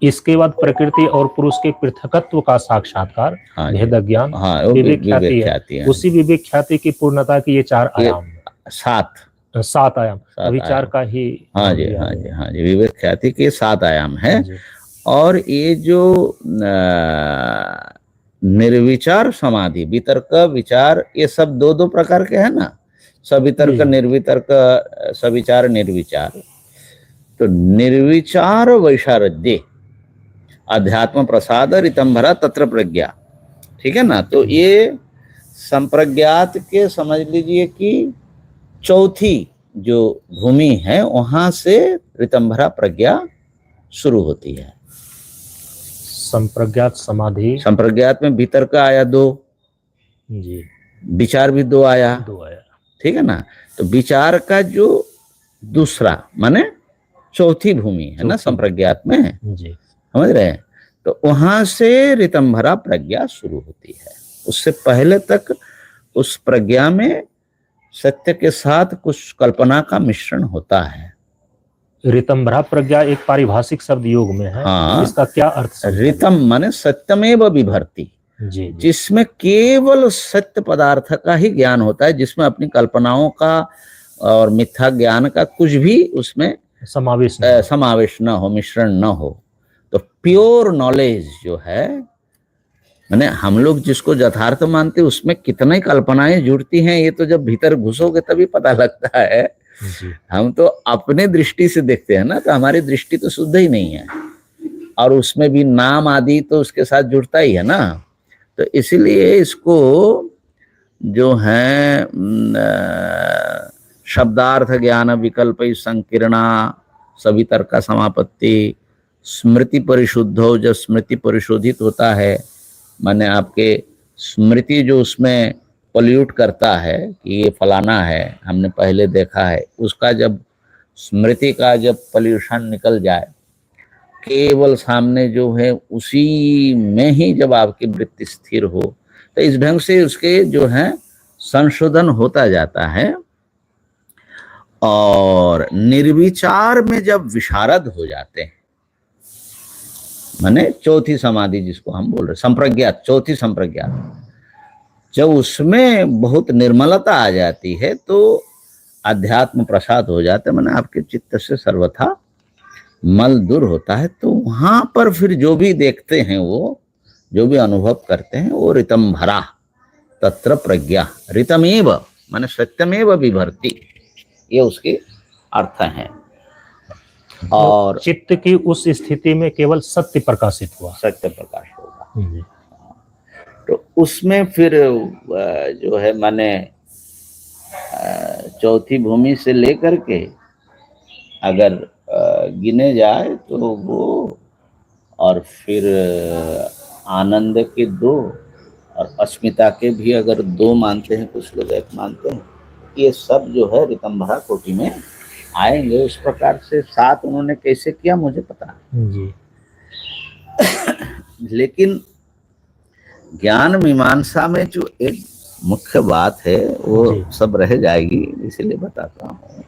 इसके बाद प्रकृति और पुरुष के पृथकत्व का साक्षात्कार, हाँ जी, भेद ज्ञान, हाँ, वो विवेक ख्याति विवेक है। ख्याति है। उसी विवेक ख्याति की पूर्णता की ये 4 ये आयाम, 7 आयाम, विचार आयाम। का ही हाँ नाम जी, दिया हाँ गया। जी, हाँ जी, विवेक ख्याति के 7 आयाम है। जी, और ये जो निर्विचार समाधि, वितर्क विचार, ये सब दो दो प्रकार के हैं ना, सवितर्क जी। निर्वितर्क, सविचार निर्विचार। तो निर्विचार वैशारद्य अध्यात्म प्रसाद रितंभरा तत्र प्रज्ञा, ठीक है ना। तो ये संप्रज्ञात के समझ लीजिए कि चौथी जो भूमि है वहां से रितंभरा प्रज्ञा शुरू होती है। संप्रज्ञात समाधि, संप्रज्ञात में भीतर का आया 2, जी विचार भी 2 आया, 2 आया। ठीक है ना। तो विचार का जो दूसरा माने चौथी भूमि है ना संप्रज्ञात में, जी समझ रहे हैं। तो वहां से रितंभरा प्रज्ञा शुरू होती है। उससे पहले तक उस प्रज्ञा में सत्य के साथ कुछ कल्पना का मिश्रण होता है। रितंभरा प्रज्ञा एक पारिभाषिक शब्द योग में है। हाँ, इसका क्या अर्थ समझें? रितम माने सत्यमेव विभर्ति, जी, जिसमें केवल सत्य पदार्थ का ही ज्ञान होता है, जिसमें अपनी कल्पनाओं का और मिथ्या ज्ञान का कुछ भी उसमें समावेश न हो, मिश्रण न हो। तो प्योर नॉलेज जो है, माने हम लोग जिसको यथार्थ मानते हैं उसमें कितनी कल्पनाएं जुड़ती हैं, ये तो जब भीतर घुसोगे तभी पता लगता है। जी। हम तो अपने दृष्टि से देखते हैं ना, तो हमारी दृष्टि तो शुद्ध ही नहीं है, और उसमें भी नाम आदि तो उसके साथ जुड़ता ही है ना। तो इसीलिए इसको जो है शब्दार्थ ज्ञान विकल्प संकीर्णा सवितर्क समापत्ति, स्मृति परिशुद्ध हो, जब स्मृति परिशोधित होता है, माने आपके स्मृति जो उसमें पॉल्यूट करता है कि ये फलाना है, हमने पहले देखा है, उसका जब स्मृति का जब पॉल्यूशन निकल जाए, केवल सामने जो है उसी में ही जब आपकी वृत्ति स्थिर हो, तो इस ढंग से उसके जो है संशोधन होता जाता है। और निर्विचार में जब विशारद हो जाते हैं, माने चौथी समाधि जिसको हम बोल रहे संप्रज्ञात, चौथी संप्रज्ञात, जब उसमें बहुत निर्मलता आ जाती है तो अध्यात्म प्रसाद हो जाता है, माने आपके चित्त से सर्वथा मल दूर होता है। तो वहां पर फिर जो भी देखते हैं, वो जो भी अनुभव करते हैं, वो रितंभरा तत्र प्रज्ञा, रितमेव माने सत्यमेव विभर्ति, ये उसके अर्थ हैं। और चित्त की उस स्थिति में केवल सत्य प्रकाशित हुआ, सत्य प्रकाश होगा। तो उसमें फिर जो है माने चौथी भूमि से लेकर के अगर गिने जाए तो वो, और फिर आनंद के 2 और अस्मिता के भी अगर 2 मानते हैं, कुछ लोग 1 मानते हैं, ये सब जो है रितंभरा कोटि में आएंगे। उस प्रकार से 7 उन्होंने कैसे किया मुझे पता जी। लेकिन ज्ञान मीमांसा में जो एक मुख्य बात है वो सब रह जाएगी, इसलिए बताता हूँ।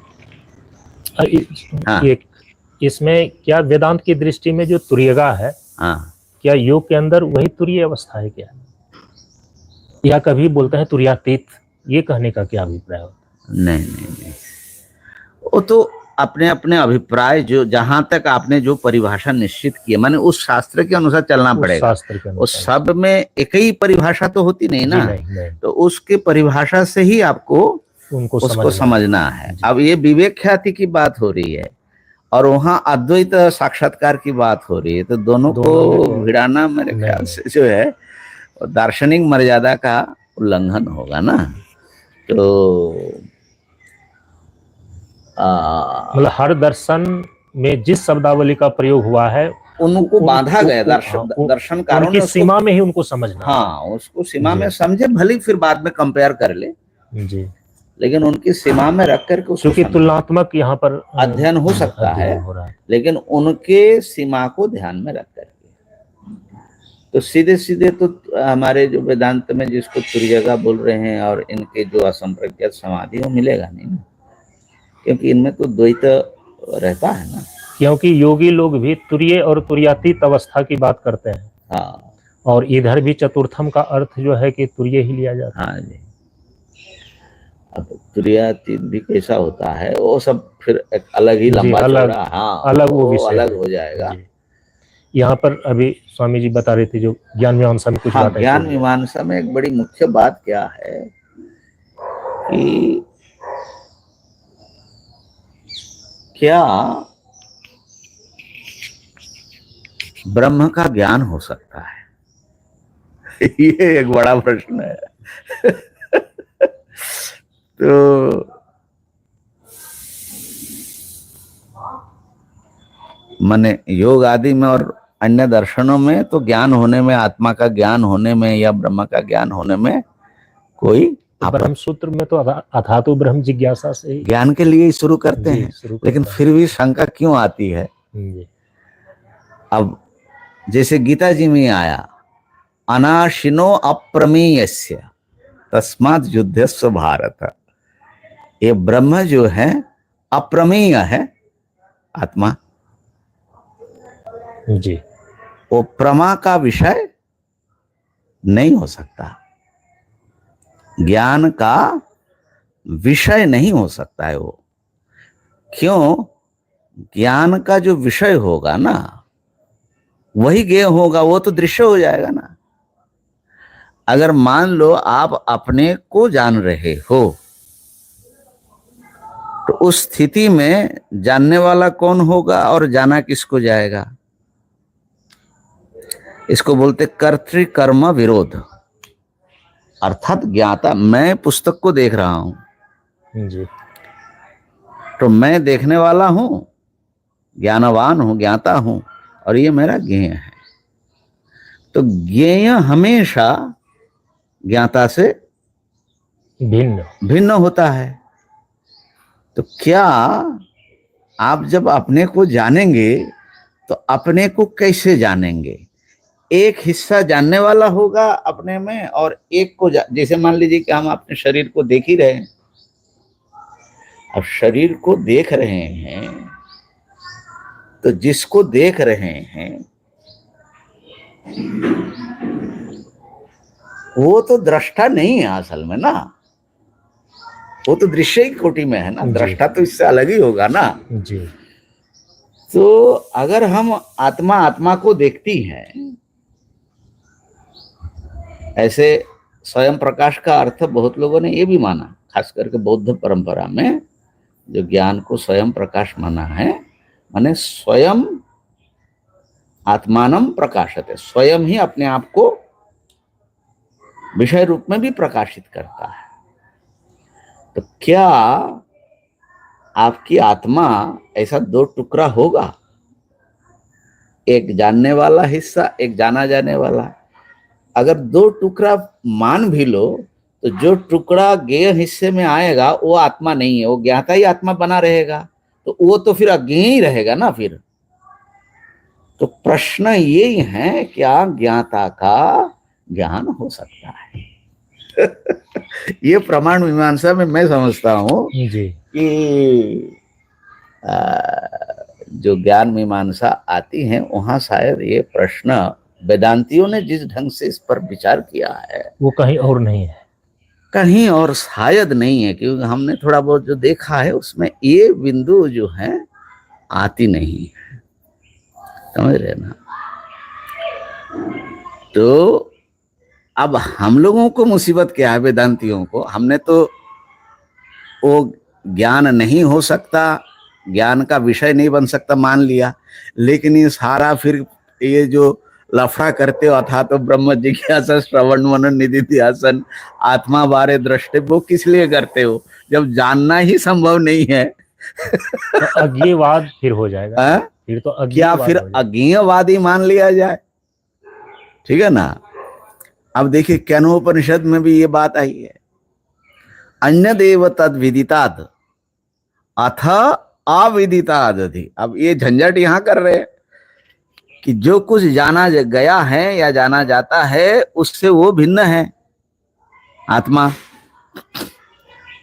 हाँ। इसमें क्या वेदांत की दृष्टि में जो तुरीयगा है, हाँ, क्या योग के अंदर वही तुरीय अवस्था है क्या, या कभी बोलते हैं तुरीयातीत, ये कहने का क्या अभिप्राय होता है? नहीं, वो तो अपने अपने अभिप्राय, जो जहां तक आपने जो परिभाषा निश्चित की है, माने उस शास्त्र के अनुसार चलना पड़ेगा। उस सब में एक ही परिभाषा तो होती नहीं ना, नहीं। तो उसके परिभाषा से ही आपको उसको समझना है। अब ये विवेक ख्याति की बात हो रही है, और वहाँ अद्वैत साक्षात्कार की बात हो रही है, तो दोनों को तो भिड़ाना मेरे नहीं, ख्याल से जो है दार्शनिक मर्यादा का उल्लंघन होगा ना। तो मतलब हर दर्शन में जिस शब्दावली का प्रयोग हुआ है उनको बांधा गया, दर्शनकारों उनकी ने उसको, सीमा में ही उनको समझना है। हाँ उसको सीमा जी। में समझे, भले फिर बाद में कंपेयर कर ले, जी, लेकिन उनकी सीमा में रख करके उसको क्योंकि समझे। तुलनात्मक यहाँ पर अध्ययन हो सकता है, अध्ययन हो रहा है। लेकिन उनके सीमा को ध्यान में रख करके। तो सीधे सीधे तो हमारे जो वेदांत में जिसको तुर्यगा बोल रहे हैं और इनके जो असंप्रज्ञात समाधि, वो मिलेगा नहीं ना, क्योंकि इनमें तो द्वैत रहता है ना। क्योंकि योगी लोग भी तुरीय और तुर्यातीत अवस्था की बात करते हैं। हाँ, और इधर भी चतुर्थम का अर्थ जो है कि तुरीय ही लिया जाता है। हाँ जी। अब तुर्यातीत भी कैसा होता है वो सब फिर एक अलग ही लंबा चौड़ा, हाँ अलग वो वो विषय अलग है। हो जाएगा। यहाँ पर अभी स्वामी जी बता रहे थे जो ज्ञान मीमांसा में कुछ हाँ, बातें ज्ञान थी। मीमांसा में एक बड़ी मुख्य बात क्या है कि क्या ब्रह्म का ज्ञान हो सकता है? ये एक बड़ा प्रश्न है। तो माने योग आदि में और अन्य दर्शनों में तो ज्ञान होने में, आत्मा का ज्ञान होने में या ब्रह्म का ज्ञान होने में कोई ब्रह्म सूत्र में तो अथा तो ब्रह्म जिज्ञासा से ज्ञान के लिए ही शुरू करते हैं, लेकिन फिर भी शंका क्यों आती है? अब जैसे गीता जी में आया, अनाशिनो अप्रमेयस्य तस्मात् युद्धस्व भारत। ये ब्रह्म जो है अप्रमेय है, आत्मा जी, वो प्रमा का विषय नहीं हो सकता, ज्ञान का विषय नहीं हो सकता है वो। क्यों? ज्ञान का जो विषय होगा ना वही ज्ञेय होगा, वो तो दृश्य हो जाएगा ना। अगर मान लो आप अपने को जान रहे हो, तो उस स्थिति में जानने वाला कौन होगा और जाना किसको जाएगा? इसको बोलते कर्तृकर्म विरोध। अर्थात ज्ञाता, मैं पुस्तक को देख रहा हूं जी, तो मैं देखने वाला हूं, ज्ञानवान हूं, ज्ञाता हूं, और ये मेरा ज्ञेय है। तो ज्ञेय हमेशा ज्ञाता से भिन्न होता है। तो क्या आप जब अपने को जानेंगे तो अपने को कैसे जानेंगे? एक हिस्सा जानने वाला होगा अपने में, और एक को जैसे मान लीजिए कि हम अपने शरीर को देख ही रहे हैं। अब शरीर को देख रहे हैं तो जिसको देख रहे हैं वो तो दृष्टा नहीं है असल में ना, वो तो दृश्य ही कोटि में है ना, दृष्टा तो इससे अलग ही होगा ना जी। तो अगर हम आत्मा आत्मा को देखती है, ऐसे स्वयं प्रकाश का अर्थ बहुत लोगों ने ये भी माना, खास करके बौद्ध परंपरा में जो ज्ञान को स्वयं प्रकाश माना है, माने स्वयं आत्मानम प्रकाशते, स्वयं ही अपने आप को विषय रूप में भी प्रकाशित करता है। तो क्या आपकी आत्मा ऐसा दो टुकड़ा होगा, एक जानने वाला हिस्सा, एक जाना जाने वाला? अगर दो टुकड़ा मान भी लो तो जो टुकड़ा ज्ञेय हिस्से में आएगा वो आत्मा नहीं है, वो ज्ञाता ही आत्मा बना रहेगा, तो वो तो फिर अज्ञेय ही रहेगा ना फिर। तो प्रश्न यही है, क्या ज्ञाता का ज्ञान हो सकता है? ये प्रमाण मीमांसा में मैं समझता हूं कि जो ज्ञान मीमांसा आती है वहां शायद ये प्रश्न वेदांतियों ने जिस ढंग से इस पर विचार किया है वो कहीं और नहीं है, कहीं और शायद नहीं है, क्योंकि हमने थोड़ा बहुत जो देखा है उसमें ये बिंदु जो है आती नहीं है, समझ रहे ना। तो अब हम लोगों को मुसीबत क्या है, वेदांतियों को? हमने तो वो ज्ञान नहीं हो सकता, ज्ञान का विषय नहीं बन सकता मान लिया, लेकिन ये सारा फिर ये जो लफड़ा करते हो अथा तो ब्रह्म जिज्ञासा श्रवण मनन निधिध्यासन आत्मा बारे दृष्टि, वो किस लिए करते हो जब जानना ही संभव नहीं है? तो अज्ञेयवाद फिर हो जाएगा। हाँ? फिर तो क्या फिर अज्ञेयवादी मान लिया जाए? ठीक है ना। अब देखिए केनोपनिषद में भी ये बात आई है, अन्य देव तद विदिताद अथ अविदिताद थी। अब ये झंझट यहां कर रहे हैं कि जो कुछ जाना गया है या जाना जाता है उससे वो भिन्न है आत्मा।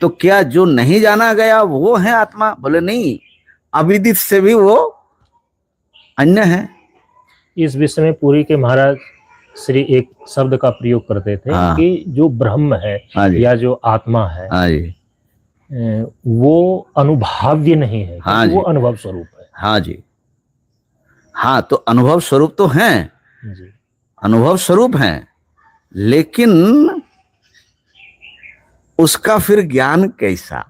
तो क्या जो नहीं जाना गया वो है आत्मा? बोले नहीं, अविदित से भी वो अन्य है। इस विषय में पुरी के महाराज श्री एक शब्द का प्रयोग करते थे कि जो ब्रह्म है या जो आत्मा है वो अनुभाव्य नहीं है, वो अनुभव स्वरूप है। हाँ जी, हाँ, तो अनुभव स्वरूप तो हैं, अनुभव स्वरूप हैं, लेकिन उसका फिर ज्ञान कैसा?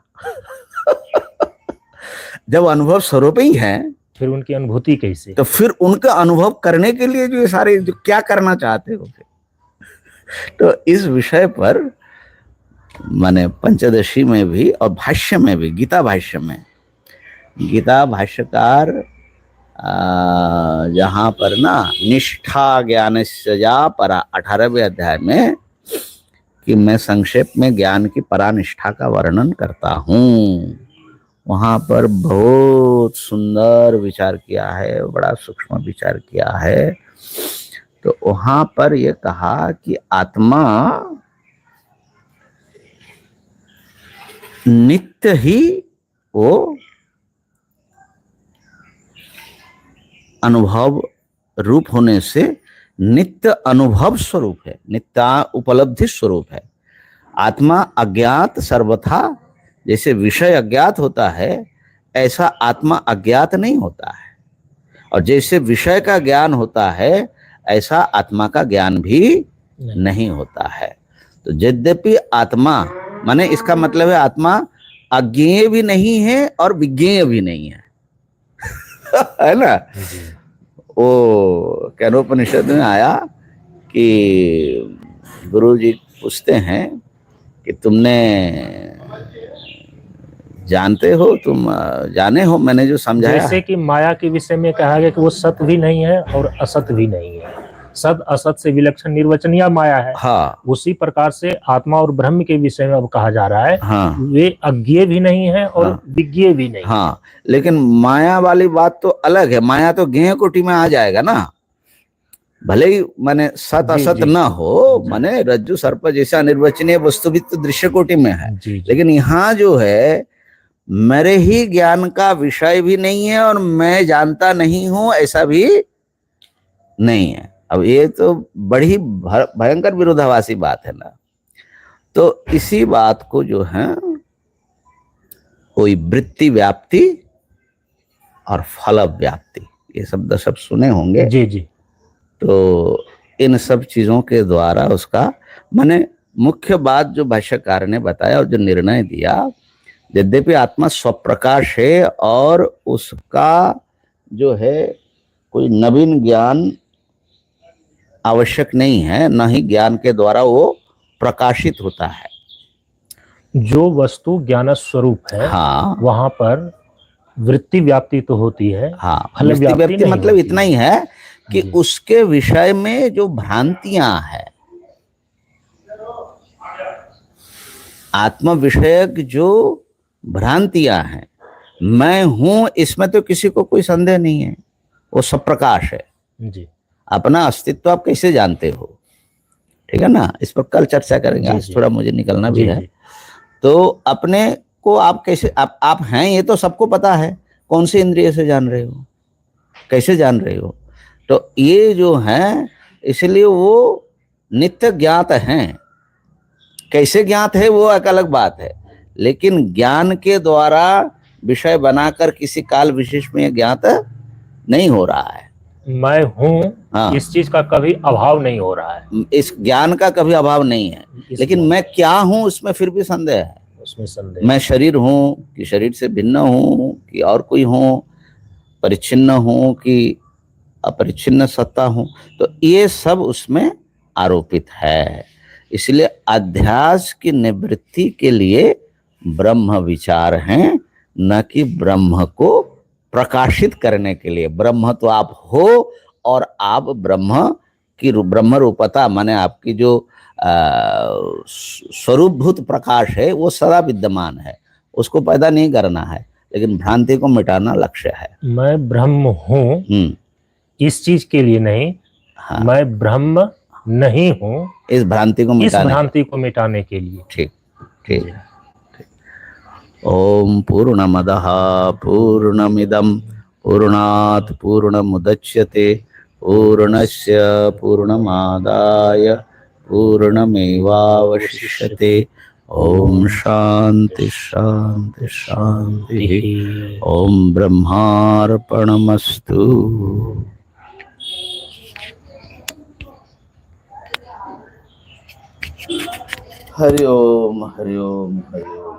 जब अनुभव स्वरूप ही है फिर उनकी अनुभूति कैसे? तो फिर उनका अनुभव करने के लिए जो ये सारे जो क्या करना चाहते हो फिर? तो इस विषय पर माने पंचदशी में भी और भाष्य में भी, गीता भाष्य में, गीता भाष्यकार जहां पर ना निष्ठा ज्ञानस्य जा परा 18वें अध्याय में कि मैं संक्षेप में ज्ञान की परानिष्ठा का वर्णन करता हूँ, वहां पर बहुत सुंदर विचार किया है, बड़ा सूक्ष्म विचार किया है। तो वहां पर यह कहा कि आत्मा नित्य ही वो अनुभव रूप होने से नित्य अनुभव स्वरूप है, नित्य उपलब्धि स्वरूप है। आत्मा अज्ञात सर्वथा, जैसे विषय अज्ञात होता है ऐसा आत्मा अज्ञात नहीं होता है, और जैसे विषय का ज्ञान होता है ऐसा आत्मा का ज्ञान भी नहीं होता है। तो यद्यपि आत्मा माने इसका मतलब है आत्मा अज्ञेय भी नहीं है और विज्ञेय भी नहीं है है ना। वो केनोपनिषद में आया कि गुरुजी पूछते हैं कि तुमने जानते हो, तुम जाने हो मैंने जो समझाया। जैसे कि माया के विषय में कहा गया कि वो सत भी नहीं है और असत भी नहीं है, सत असत से विलक्षण निर्वचनीय माया है। हाँ, उसी प्रकार से आत्मा और ब्रह्म के विषय में अब कहा जा रहा है। हाँ, वे अज्ञेय भी नहीं है और हाँ, विज्ञेय भी नहीं। हाँ, लेकिन माया वाली बात तो अलग है। माया तो ज्ञेय कोटि में आ जाएगा ना, भले ही माने सत असत न हो, माने रज्जु सर्प जैसा निर्वचनीय वस्तु भी तो दृश्य कोटि में है। लेकिन यहाँ जो है मेरे ही ज्ञान का विषय भी नहीं है और मैं जानता नहीं हूं ऐसा भी नहीं है। अब ये तो बड़ी भयंकर विरोधाभासी बात है ना। तो इसी बात को जो है कोई वृत्ति व्याप्ति और फल व्याप्ति, ये शब्द सब सुने होंगे। जी जी। तो इन सब चीजों के द्वारा उसका माने मुख्य बात जो भाष्यकार ने बताया और जो निर्णय दिया, यद्यपि आत्मा स्वप्रकाश है और उसका जो है कोई नवीन ज्ञान आवश्यक नहीं है, न ही ज्ञान के द्वारा वो प्रकाशित होता है। जो वस्तु ज्ञान स्वरूप है, हाँ, वहां पर वृत्ति व्याप्ति तो होती है। हाँ, फल व्याप्ति मतलब इतना ही है कि उसके विषय में जो भ्रांतियां है, आत्म विषयक जो भ्रांतियां हैं, मैं हूं इसमें तो किसी को कोई संदेह नहीं है, वो सब प्रकाश है जी। अपना अस्तित्व आप कैसे जानते हो, ठीक है ना, इस पर कल चर्चा करेंगे, आज थोड़ा मुझे निकलना भी है। तो अपने को आप कैसे आप हैं ये तो सबको पता है, कौन सी इंद्रिय से जान रहे हो, कैसे जान रहे हो। तो ये जो है इसलिए वो नित्य ज्ञात हैं, कैसे ज्ञात है वो एक अलग बात है, लेकिन ज्ञान के द्वारा विषय बनाकर किसी काल विशेष में ज्ञात नहीं हो रहा है। मैं हूँ, हाँ, इस चीज का कभी अभाव नहीं हो रहा है, इस ज्ञान का कभी अभाव नहीं है, लेकिन मैं क्या हूँ उसमें फिर भी संदेह है। उसमें संदेह। मैं शरीर हूं कि शरीर से भिन्न हूं कि और कोई हूं, परिच्छिन्न हूं कि अपरिच्छिन्न सत्ता हूं, तो ये सब उसमें आरोपित है। इसलिए अध्यास की निवृत्ति के लिए ब्रह्म विचार हैं, न कि ब्रह्म को प्रकाशित करने के लिए। ब्रह्म तो आप हो, और आप ब्रह्म की ब्रह्म रूपता माने आपकी जो स्वरूपभूत प्रकाश है वो सदा विद्यमान है, उसको पैदा नहीं करना है, लेकिन भ्रांति को मिटाना लक्ष्य है। मैं ब्रह्म हूँ इस चीज के लिए नहीं, हाँ, मैं ब्रह्म नहीं हूँ इस भ्रांति को मिटाने के लिए। ठीक ठीक। ओम पूर्णमदः पूर्णमिदं पूर्णात् पूर्णमुदच्यते पूर्णस्य पूर्णमादाय पूर्णमेवावशिष्यते। ओम शांति शांति शांति। ओम ब्रह्मार्पणमस्तु। हरि ओम हरि ओम हरि ओम।